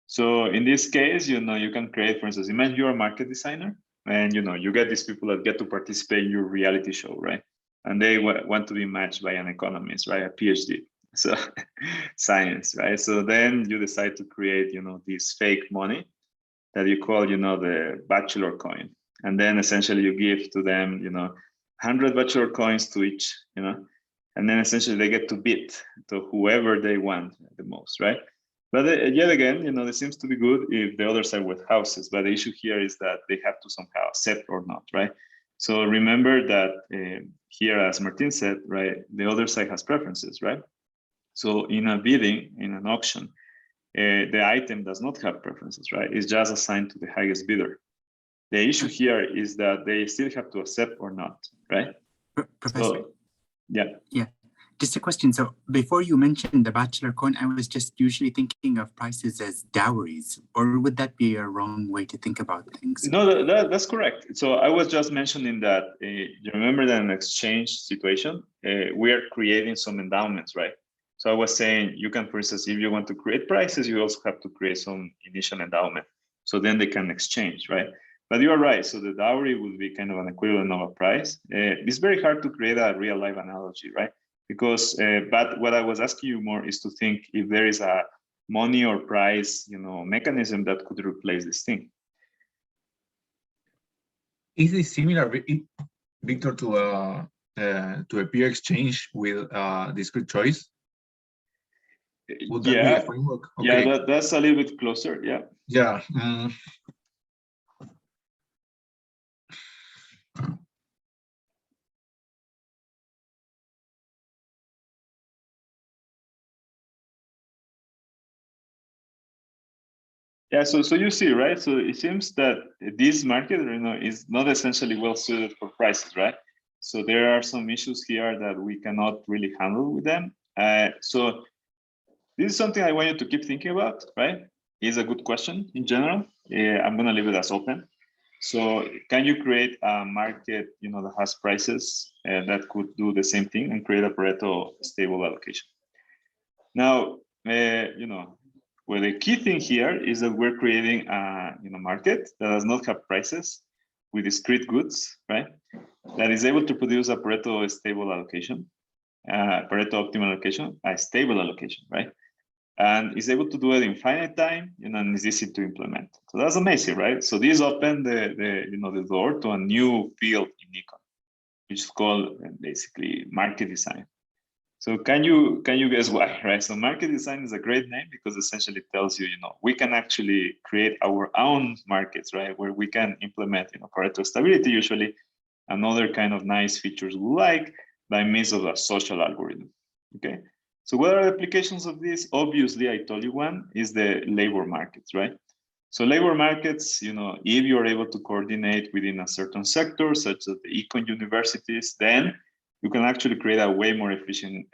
So in this case, you can create, for instance, imagine you're a market designer, and you get these people that get to participate in your reality show, right? And they want to be matched by an economist, right? A PhD. So science, right? So then you decide to create, this fake money that you call, the bachelor coin. And then essentially you give to them, 100 bachelor coins to each, and then essentially they get to bid to whoever they want the most, right? But yet again, this seems to be good if the other side with houses, but the issue here is that they have to somehow accept or not, right? So remember that here, as Martin said, right, the other side has preferences, right? So in a bidding, in an auction, the item does not have preferences, right? It's just assigned to the highest bidder. The issue here is that they still have to accept or not, right? Professor? So, yeah. Yeah, just a question. So before you mentioned the bachelor coin, I was just usually thinking of prices as dowries, or would that be a wrong way to think about things? No, that's correct. So I was just mentioning that, you remember that in an exchange situation, we are creating some endowments, right? So I was saying, you can, for instance, if you want to create prices, you also have to create some initial endowment. So then they can exchange, right? But you are right. So the dowry would be kind of an equivalent of a price. It's very hard to create a real life analogy, right? Because, but what I was asking you more is to think if there is a money or price, mechanism that could replace this thing. Is it similar, Victor, to a peer exchange with discrete choice? Would that be a framework? Okay. Yeah, that's a little bit closer. Yeah. Yeah. Yeah, so you see, right? So it seems that this market, is not essentially well suited for prices, right? So there are some issues here that we cannot really handle with them. So this is something I want you to keep thinking about, right? It's a good question in general. I'm gonna leave it as open. So can you create a market, that has prices that could do the same thing and create a Pareto stable allocation? Now, well, the key thing here is that we're creating a market that does not have prices with discrete goods, right? That is able to produce a Pareto stable allocation. Pareto optimal allocation, a stable allocation, right? And is able to do it in finite time, and it's easy to implement. So that's amazing, right? So this opened the door to a new field in econ, which is called basically market design. So can you guess why, right? So market design is a great name because essentially tells you, we can actually create our own markets, right? Where we can implement, Pareto stability usually, and other kind of nice features we like by means of a social algorithm, okay? So what are the applications of this? Obviously, I told you one is the labor markets, right? So labor markets, if you're able to coordinate within a certain sector, such as the econ universities, then you can actually create a way more efficient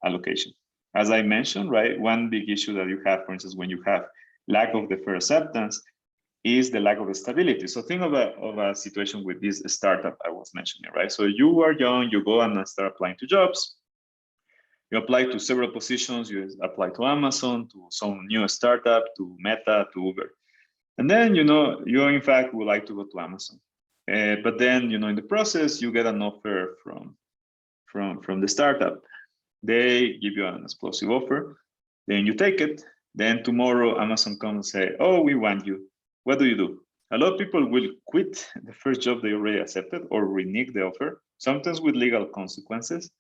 allocation. As I mentioned, right, one big issue that you have, for instance, when you have lack of the fair acceptance, is the lack of stability. So think of a situation with this startup I was mentioning, right? So you are young, you go and start applying to jobs. You apply to several positions, you apply to Amazon, to some new startup, to Meta, to Uber. And then, you in fact would like to go to Amazon. But then, in the process, you get an offer from the startup. They give you an explosive offer, then you take it. Then tomorrow, Amazon comes and say, oh, we want you. What do? A lot of people will quit the first job they already accepted or renege the offer, sometimes with legal consequences.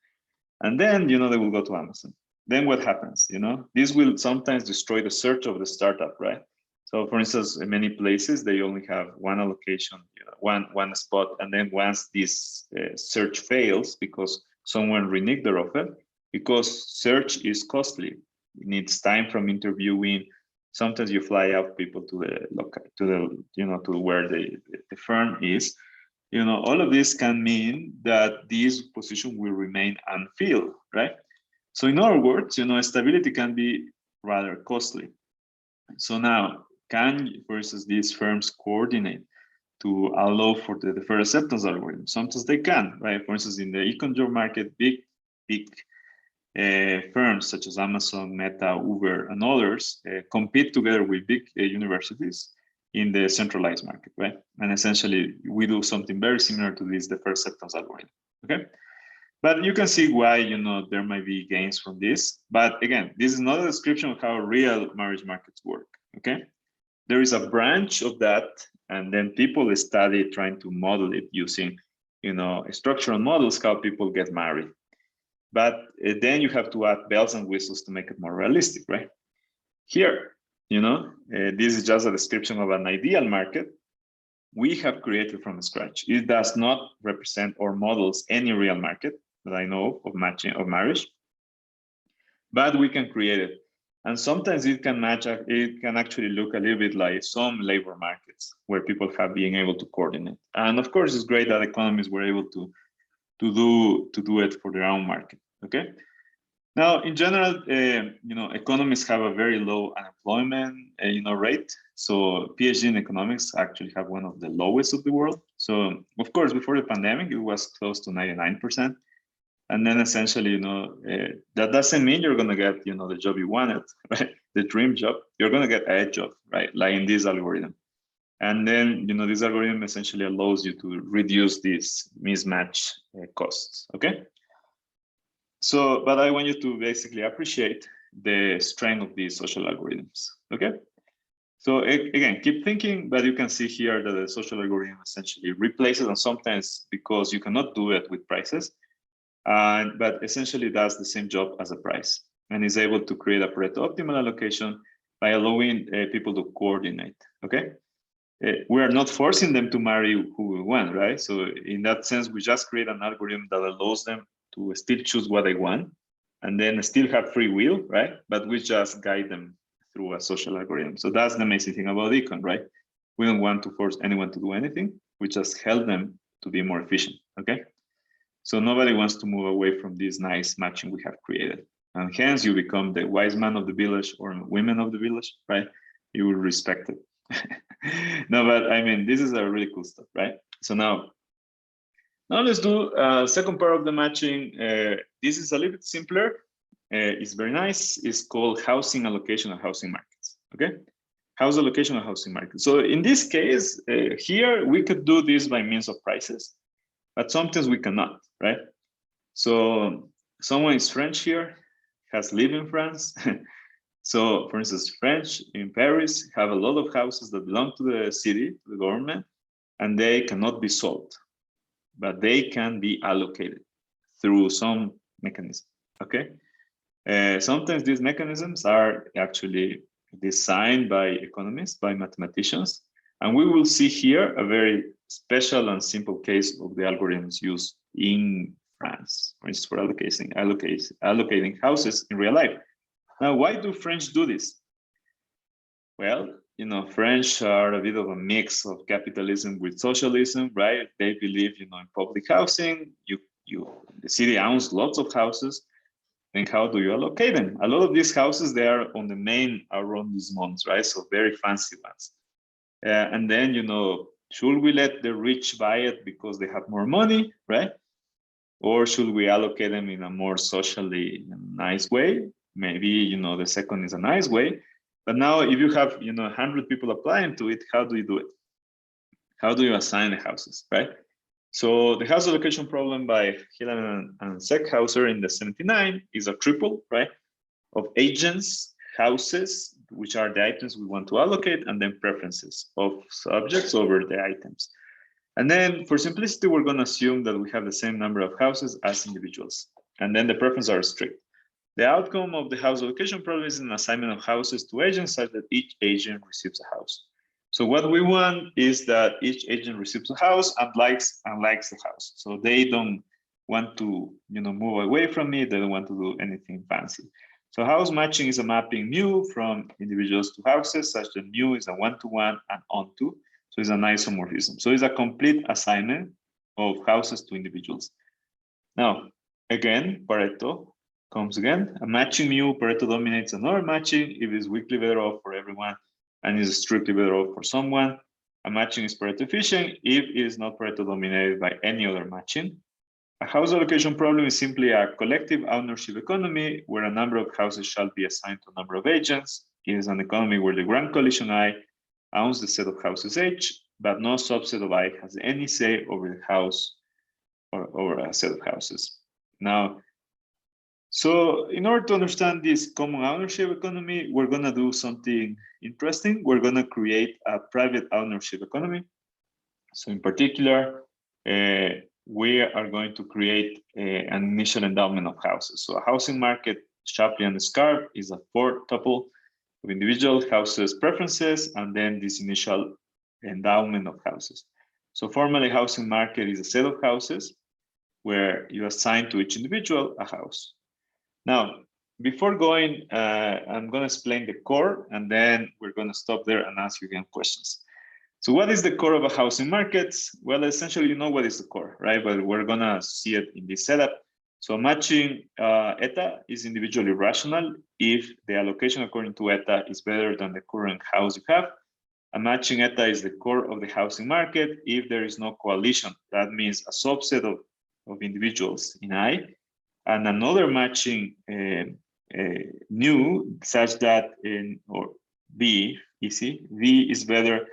And then, they will go to Amazon. Then what happens? This will sometimes destroy the search of the startup, right? So for instance, in many places, they only have one allocation, one spot. And then once this search fails because someone reneged their offer, because search is costly, it needs time from interviewing. Sometimes you fly out people to where the firm is. All of this can mean that this position will remain unfilled, right? So in other words, stability can be rather costly. So now, can, for instance, these firms coordinate to allow for the fair acceptance algorithm? Sometimes they can, right? For instance, in the econ job market, big firms such as Amazon, Meta, Uber, and others compete together with big universities in the centralized market, right? And essentially, we do something very similar to this, the fair acceptance algorithm, okay? But you can see why, there might be gains from this. But again, this is not a description of how real marriage markets work, okay? There is a branch of that, and then people study trying to model it using, structural models, how people get married. But then you have to add bells and whistles to make it more realistic, right? Here, this is just a description of an ideal market we have created from scratch. It does not represent or models any real market that I know of marriage, but we can create it. And sometimes it can actually look a little bit like some labor markets where people have been able to coordinate. And of course, it's great that economists were able to do it for their own market, okay? Now, in general, economists have a very low unemployment, rate. So PhD in economics actually have one of the lowest of the world. So of course, before the pandemic, it was close to 99%. And then essentially, that doesn't mean you're going to get, the job you wanted, right? The dream job. You're going to get a job, right? Like in this algorithm. And then, this algorithm essentially allows you to reduce these mismatch costs, okay? So, but I want you to basically appreciate the strength of these social algorithms, okay? So again, keep thinking, but you can see here that the social algorithm essentially replaces, and sometimes because you cannot do it with prices, but essentially does the same job as a price and is able to create a Pareto optimal allocation by allowing people to coordinate, okay? We are not forcing them to marry who we want, right? So in that sense, we just create an algorithm that allows them to still choose what they want and then still have free will, right? But we just guide them through a social algorithm. So that's the amazing thing about econ, right? We don't want to force anyone to do anything. We just help them to be more efficient, okay? So nobody wants to move away from this nice matching we have created. And hence you become the wise man of the village or women of the village, right? You will respect it. No, but I mean, this is a really cool stuff, right? So now let's do second part of the matching. This is a little bit simpler. It's very nice. It's called housing allocation and housing markets, okay? House allocation and housing markets. So in this case, here we could do this by means of prices, but sometimes we cannot, right? So someone is French here, has lived in France. So for instance, French in Paris have a lot of houses that belong to the city, to the government, and they cannot be sold, but they can be allocated through some mechanism, okay? Sometimes these mechanisms are actually designed by economists, by mathematicians, and we will see here a very special and simple case of the algorithms used in France, for instance, for allocating houses in real life. Now, why do French do this? Well, you know, French are a bit of a mix of capitalism with socialism, right? They believe, you know, in public housing. The city owns lots of houses. And how do you allocate them? A lot of these houses, they are on the main arrondissements, right? So very fancy ones. And then, you know, should we let the rich buy it because they have more money, right? Or should we allocate them in a more socially nice way? Maybe, you know, the second is a nice way. But now if you have, you know, 100 people applying to it, how do you do it? How do you assign the houses, right? So the house allocation problem by Hillen and Seckhauser in the 79 is a triple, right? Of agents, houses, which are the items we want to allocate, and then preferences of subjects over the items. And then for simplicity, we're going to assume that we have the same number of houses as individuals. And then the preferences are strict. The outcome of the house allocation problem is an assignment of houses to agents such that each agent receives a house. So what we want is that each agent receives a house and likes the house. So they don't want to, you know, move away from me. They don't want to do anything fancy. So house matching is a mapping mu from individuals to houses, such that mu is a one-to-one and onto. So it's an isomorphism. So it's a complete assignment of houses to individuals. Now, again, Pareto comes again. A matching mu, Pareto dominates another matching if it's weakly better off for everyone and is strictly better off for someone. A matching is Pareto efficient if it is not Pareto dominated by any other matching. A house allocation problem is simply a collective ownership economy where a number of houses shall be assigned to a number of agents. It is an economy where the grand coalition I owns the set of houses H, but no subset of I has any say over the house or over a set of houses. Now, so in order to understand this common ownership economy, we're going to do something interesting. We're going to create a private ownership economy. So in particular, we are going to create an initial endowment of houses. So a housing market, Shapley and Scarp, is a fourth tuple of individual houses preferences, and then this initial endowment of houses. So formally, housing market is a set of houses where you assign to each individual a house. Now, before going, I'm going to explain the core, and then we're going to stop there and ask you again questions. So what is the core of a housing market? Well, essentially, you know what is the core, right? But we're going to see it in this setup. So matching eta is individually rational if the allocation according to eta is better than the current house you have. A matching eta is the core of the housing market if there is no coalition. That means a subset of individuals in I, and another matching nu such that or V, easy, V is better.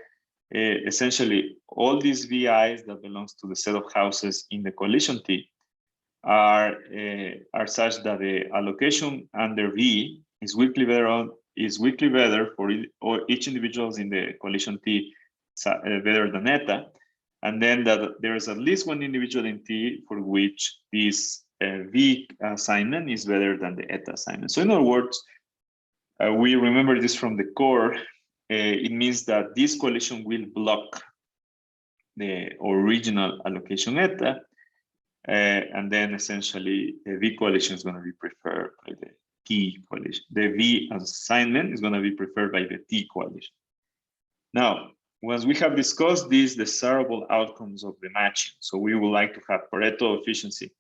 Essentially, all these VIs that belongs to the set of houses in the coalition T are such that the allocation under V is weakly better for each individuals in the coalition T better than eta, and then that there is at least one individual in T for which this V assignment is better than the eta assignment. So in other words, we remember this from the core. It means that this coalition will block the original allocation eta, and then essentially the V coalition is going to be preferred by the T coalition. The V assignment is going to be preferred by the T coalition. Now, once we have discussed these desirable outcomes of the matching, so we would like to have Pareto efficiency,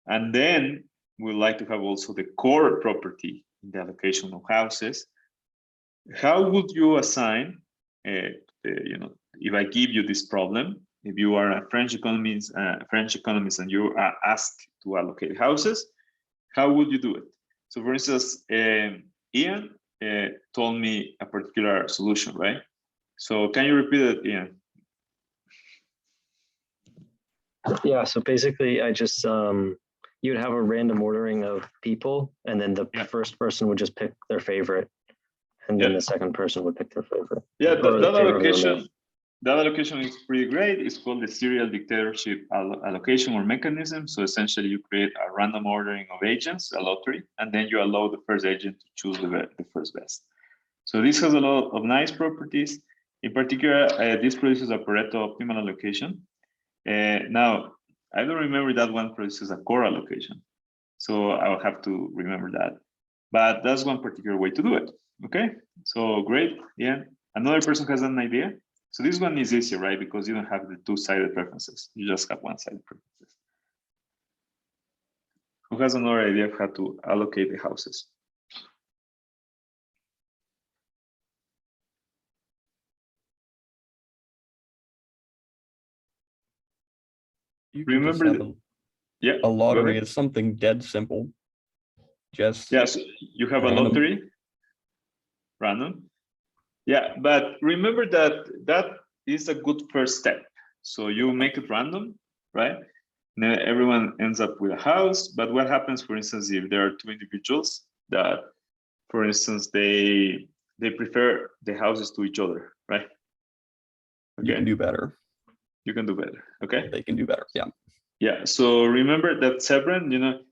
and then we would like to have also the core property in the allocation of houses. How would you assign, if I give you this problem, if you are a French economist and you are asked to allocate houses, how would you do it? So for instance, Ian told me a particular solution, right? So can you repeat it, Ian? Yeah, so basically I just you'd have a random ordering of people, and then the first person would just pick their favorite, and then the second person would pick their favorite. Yeah, or the that favorite of their allocation. mail. That allocation is pretty great. It's called the serial dictatorship allocation or mechanism. So essentially, you create a random ordering of agents, a lottery, and then you allow the first agent to choose the first best. So this has a lot of nice properties. In particular, this produces a Pareto optimal allocation. Now, I don't remember that one produces a core allocation. So I'll have to remember that. But that's one particular way to do it. Okay, so great. Yeah, another person has an idea. So this one is easier, right? Because you don't have the two-sided preferences. You just have one-sided preferences. Who has another idea of how to allocate the houses? You can just Remember, have yeah, a lottery ahead. is something dead simple. Just Yes, you have a random. lottery, random. Yeah, but remember that is a good first step. So you make it random, right? Then everyone ends up with a house. But what happens, for instance, if there are two individuals that, for instance, they prefer the houses to each other, right? Okay. You can do better. You can do better. Okay. They can do better. Yeah. Yeah. So remember that Sebren,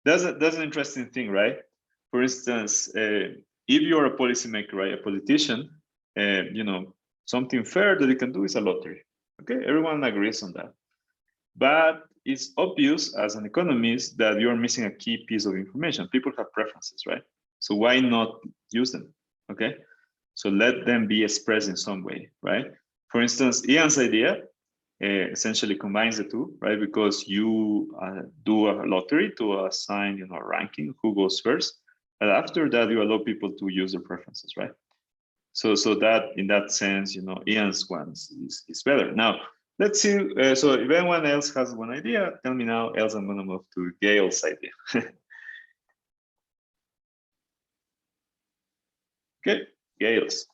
that's an interesting thing, right? For instance, if you're a policymaker, right, a politician, something fair that you can do is a lottery. Okay, everyone agrees on that. But it's obvious as an economist that you're missing a key piece of information. People have preferences, right? So why not use them? Okay, so let them be expressed in some way, right? For instance, Ian's idea essentially combines the two, right? Because you do a lottery to assign, a ranking, who goes first. And after that, you allow people to use their preferences, right? So that in that sense, Ian's one is better. Now, let's see. So if anyone else has one idea, tell me now, else I'm going to move to Gail's idea. Okay, Gail's.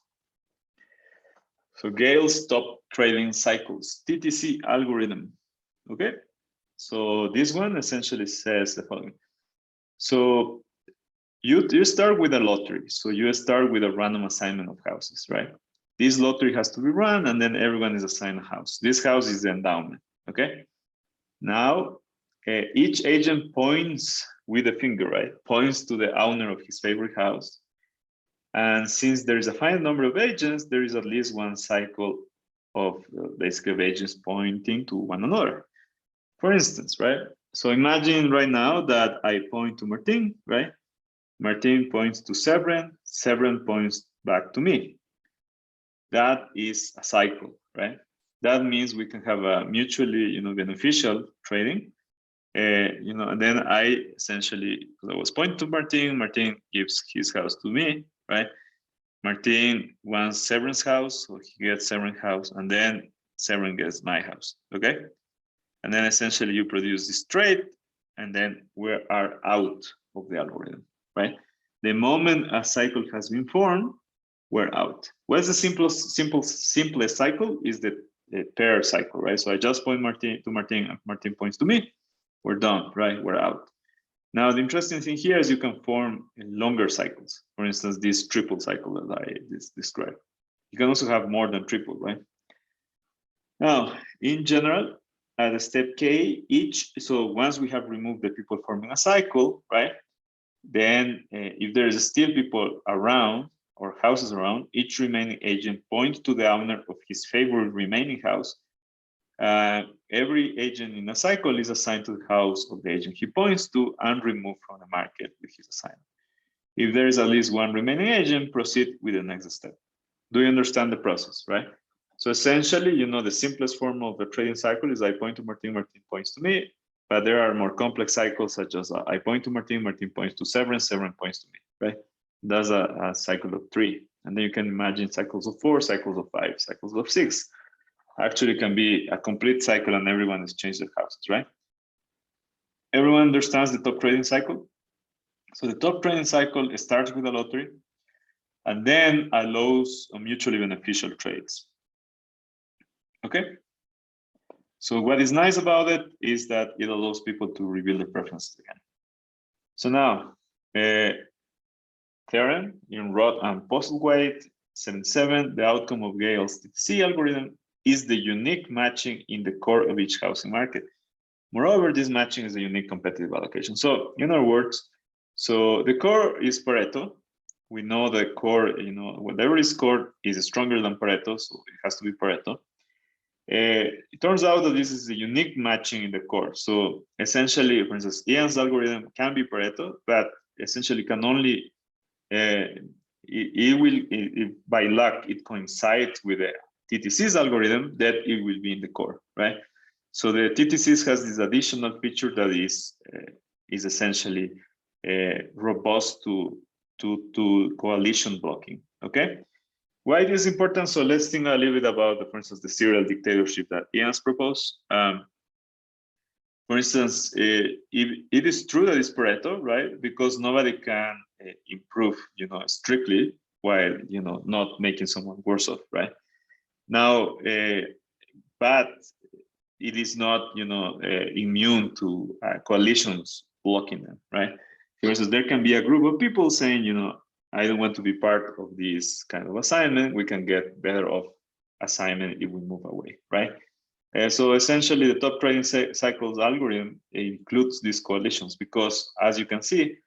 So Gail's top trading cycles, TTC algorithm. Okay, so this one essentially says the following. So you start with a lottery. So you start with a random assignment of houses, right? This lottery has to be run, and then everyone is assigned a house. This house is the endowment, okay? Now, each agent points with a finger, right? Points to the owner of his favorite house. And since there is a finite number of agents, there is at least one cycle of basically of agents pointing to one another. For instance, right? So imagine right now that I point to Martin, right? Martin points to Sebren, Sebren points back to me. That is a cycle, right? That means we can have a mutually, beneficial trading. And then I essentially, because I was pointing to Martin, Martin gives his house to me, right? Martin wants Sebren's house, so he gets Sebren's house, and then Sebren gets my house, okay? And then essentially you produce this trade, and then we are out of the algorithm, right? The moment a cycle has been formed, we're out. What's the simplest cycle is the pair cycle, right? So I just point Martin to Martin, and Martin points to me. We're done, right? We're out. Now, the interesting thing here is you can form longer cycles. For instance, this triple cycle that I described. You can also have more than triple, right? Now, in general, at step K, so once we have removed the people forming a cycle, right? Then if there is still people around or houses around, each remaining agent points to the owner of his favorite remaining house. Every agent in a cycle is assigned to the house of the agent he points to and removed from the market with his assignment. If there is at least one remaining agent, proceed with the next step. Do you understand the process, right? So essentially, the simplest form of the trading cycle is I point to Martin, Martin points to me, but there are more complex cycles such as I point to Martin, Martin points to Sebren, Sebren points to me, right? That's a cycle of 3. And then you can imagine cycles of 4, cycles of 5, cycles of 6. Actually can be a complete cycle and everyone has changed their houses, right? Everyone understands the top trading cycle? So the top trading cycle starts with a lottery and then allows mutually beneficial trades. Okay? So what is nice about it is that it allows people to reveal their preferences again. So now, theorem in Roth and Postlethwaite 77, the outcome of Gale's TTC algorithm is the unique matching in the core of each housing market. Moreover, this matching is a unique competitive allocation. So in other words, so the core is Pareto. We know the core, whatever is core is stronger than Pareto, so it has to be Pareto. It turns out that this is a unique matching in the core. So essentially, for instance, Ian's algorithm can be Pareto, but essentially can only, if by luck it coincides with the TTC's algorithm, that it will be in the core, right? So the TTC's has this additional feature that is essentially robust to coalition blocking, okay? Why it is important? So let's think a little bit about, for instance, the serial dictatorship that Ian's proposed. For instance, it is true that it's Pareto, right? Because nobody can improve, strictly while, not making someone worse off, right? Now, but it is not, immune to coalitions blocking them, right? For instance, there can be a group of people saying, I don't want to be part of this kind of assignment. We can get better off assignment if we move away, right? So essentially, the top trading cycles algorithm includes these coalitions because, as you can see,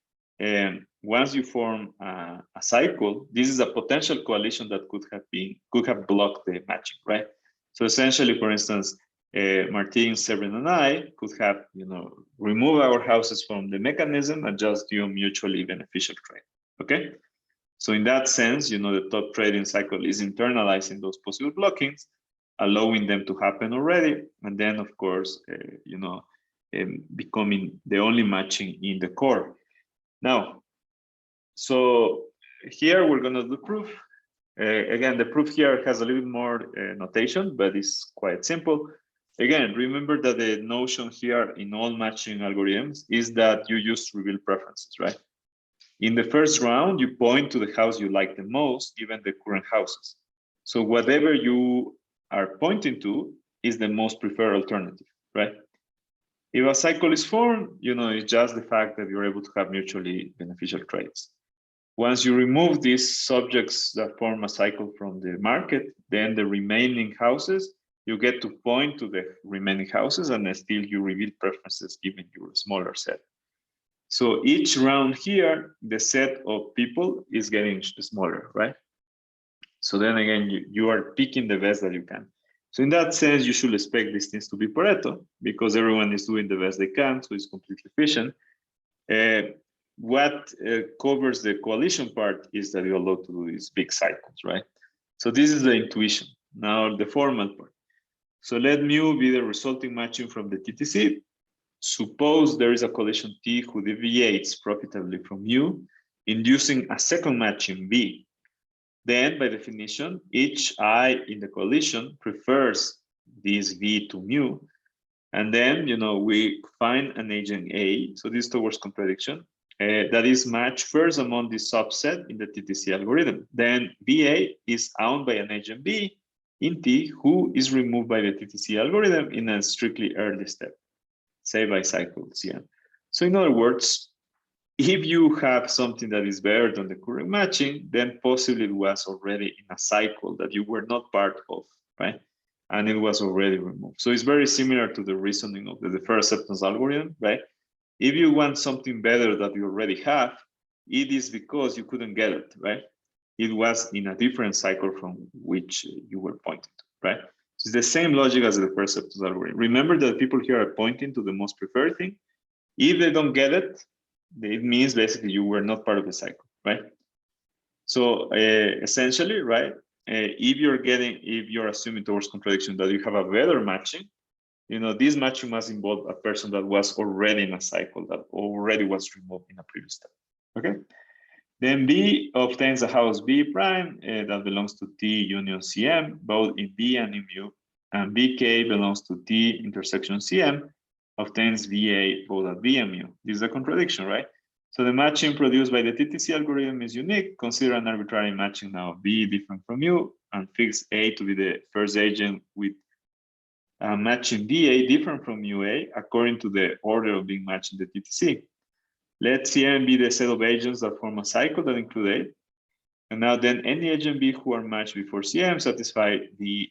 once you form a cycle, this is a potential coalition that could have blocked the matching, right? So essentially, for instance, Martin, Severin, and I could have, remove our houses from the mechanism and just do a mutually beneficial trade. Okay. So in that sense, the top trading cycle is internalizing those possible blockings, allowing them to happen already, and then of course, becoming the only matching in the core. Now, so here we're gonna do proof. Again, the proof here has a little bit more notation, but it's quite simple. Again, remember that the notion here in all matching algorithms is that you use reveal preferences, right? In the first round, you point to the house you like the most, given the current houses. So whatever you are pointing to is the most preferred alternative, right? If a cycle is formed, it's just the fact that you're able to have mutually beneficial trades. Once you remove these subjects that form a cycle from the market, then the remaining houses, you get to point to the remaining houses and still you reveal preferences given your smaller set. So each round here, the set of people is getting smaller, right? So then again, you are picking the best that you can. So in that sense, you should expect these things to be Pareto because everyone is doing the best they can, so it's completely efficient. What covers the coalition part is that you're allowed to do these big cycles, right? So this is the intuition. Now the formal part. So let mu be the resulting matching from the TTC. Suppose there is a coalition T who deviates profitably from mu, inducing a second matching V. Then, by definition, each I in the coalition prefers this V to mu. And then, we find an agent A, so this towards contradiction, that is matched first among the subset in the TTC algorithm. Then VA is owned by an agent B in T who is removed by the TTC algorithm in a strictly early step, say by cycle CN. So in other words, if you have something that is better than the current matching, then possibly it was already in a cycle that you were not part of, right? And it was already removed. So it's very similar to the reasoning of the deferred acceptance algorithm, right? If you want something better that you already have, it is because you couldn't get it, right? It was in a different cycle from which you were pointing to, right? It's the same logic as the deferred acceptance algorithm. Remember that people here are pointing to the most preferred thing. If they don't get it, it means basically you were not part of the cycle, right? So essentially, right, if you're assuming towards contradiction that you have a better matching, this matching must involve a person that was already in a cycle that already was removed in a previous step, okay? Then B obtains a house B prime that belongs to T union CM, both in B and in mu, and BK belongs to T intersection CM, obtains VA both at B and mu. This is a contradiction, right? So the matching produced by the TTC algorithm is unique. Consider an arbitrary matching now B different from mu and fix A to be the first agent with matching VA different from MUA according to the order of being matched in the TTC. Let CM be the set of agents that form a cycle that include A. And now then any agent B who are matched before CM satisfy the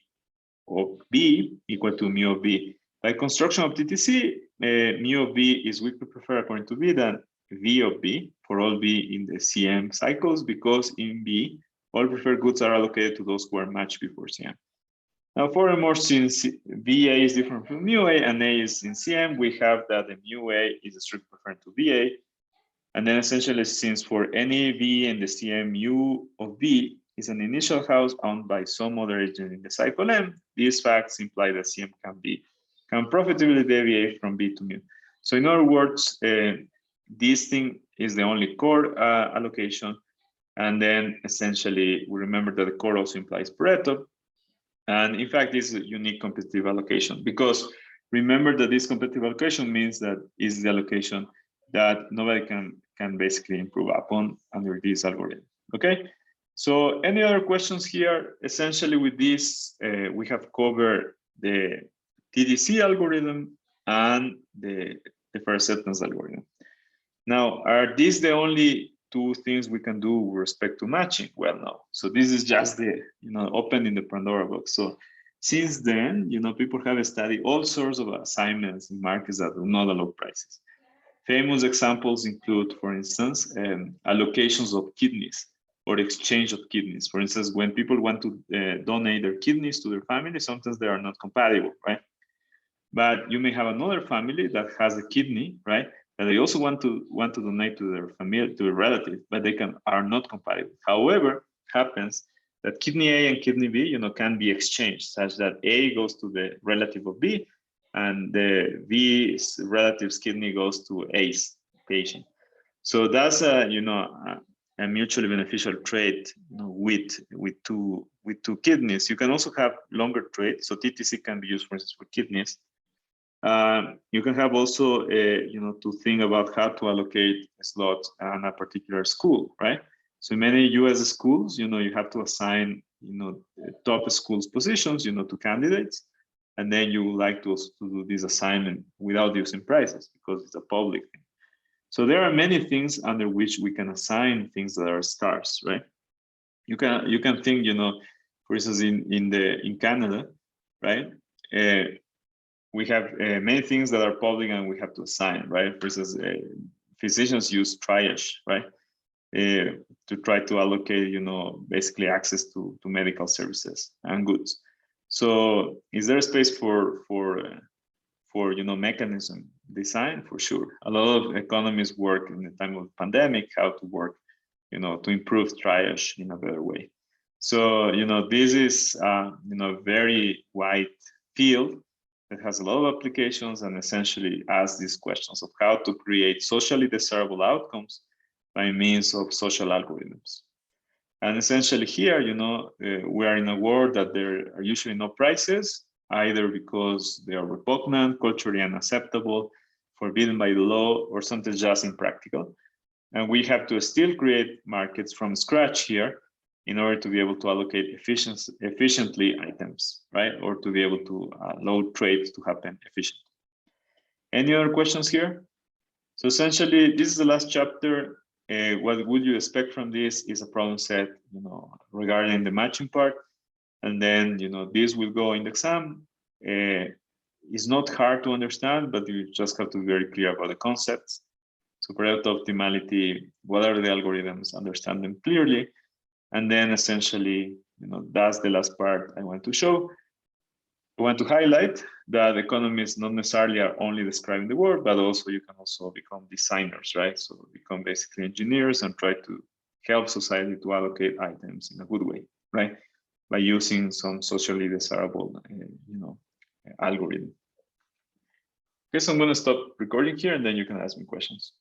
of B equal to mu of B. By construction of TTC, mu of B is weakly preferred according to B than V of B for all B in the CM cycles, because in B, all preferred goods are allocated to those who are matched before CM. Now, furthermore, since VA is different from mu A and A is in CM, we have that the mu A is strictly preferred to VA. And then essentially, since for any V in the CM, U of B is an initial house owned by some other agent in the cycle M, these facts imply that CM can profitably deviate from B to mu. So in other words, this thing is the only core allocation. And then essentially, we remember that the core also implies Pareto. And in fact, this is a unique competitive allocation, because remember that this competitive allocation means that is the allocation that nobody can basically improve upon under this algorithm. Okay, so any other questions here? Essentially with this, we have covered the TDC algorithm and the fair acceptance algorithm. Now, are these the only two things we can do with respect to matching? Well, no. So this is just the, opening the Pandora box. So since then, people have studied all sorts of assignments in markets that do not allow prices. Famous examples include, for instance, allocations of kidneys or exchange of kidneys. For instance, when people want to donate their kidneys to their family, sometimes they are not compatible, right? But you may have another family that has a kidney, right? That they also want to donate to their family, to a relative, but they are not compatible. However, happens that kidney A and kidney B, can be exchanged, such that A goes to the relative of B, and the B's relative's kidney goes to A's patient. So that's a mutually beneficial trade, with two kidneys. You can also have longer trades. So TTC can be used, for instance, for kidneys. You can have also, to think about how to allocate slots on a particular school, right? So many US schools, you have to assign, top schools positions, to candidates. And then you would like to also do this assignment without using prices, because it's a public thing. So there are many things under which we can assign things that are scarce, right? You can think, for instance, in Canada, right? We have many things that are public and we have to assign, right? For instance, physicians use triage, right? To try to allocate, basically access to medical services and goods. So is there a space for mechanism design? For sure. A lot of economists work in the time of the pandemic, how to work, to improve triage in a better way. So, this is, very wide field that has a lot of applications and essentially asks these questions of how to create socially desirable outcomes by means of social algorithms. And essentially here, we are in a world that there are usually no prices, either because they are repugnant, culturally unacceptable, forbidden by the law, or sometimes just impractical. And we have to still create markets from scratch here in order to be able to allocate efficiently items, right? Or to be able to allow trade to happen efficiently. Any other questions here? So essentially, this is the last chapter. What would you expect from this is a problem set, regarding the matching part. And then, this will go in the exam. It's not hard to understand, but you just have to be very clear about the concepts. So Pareto optimality, what are the algorithms, understand them clearly. And then essentially, that's the last part I want to show. I want to highlight that economists not necessarily are only describing the world, but also you can also become designers, right? So become basically engineers and try to help society to allocate items in a good way, right? By using some socially desirable, algorithm. Okay, so I'm going to stop recording here and then you can ask me questions.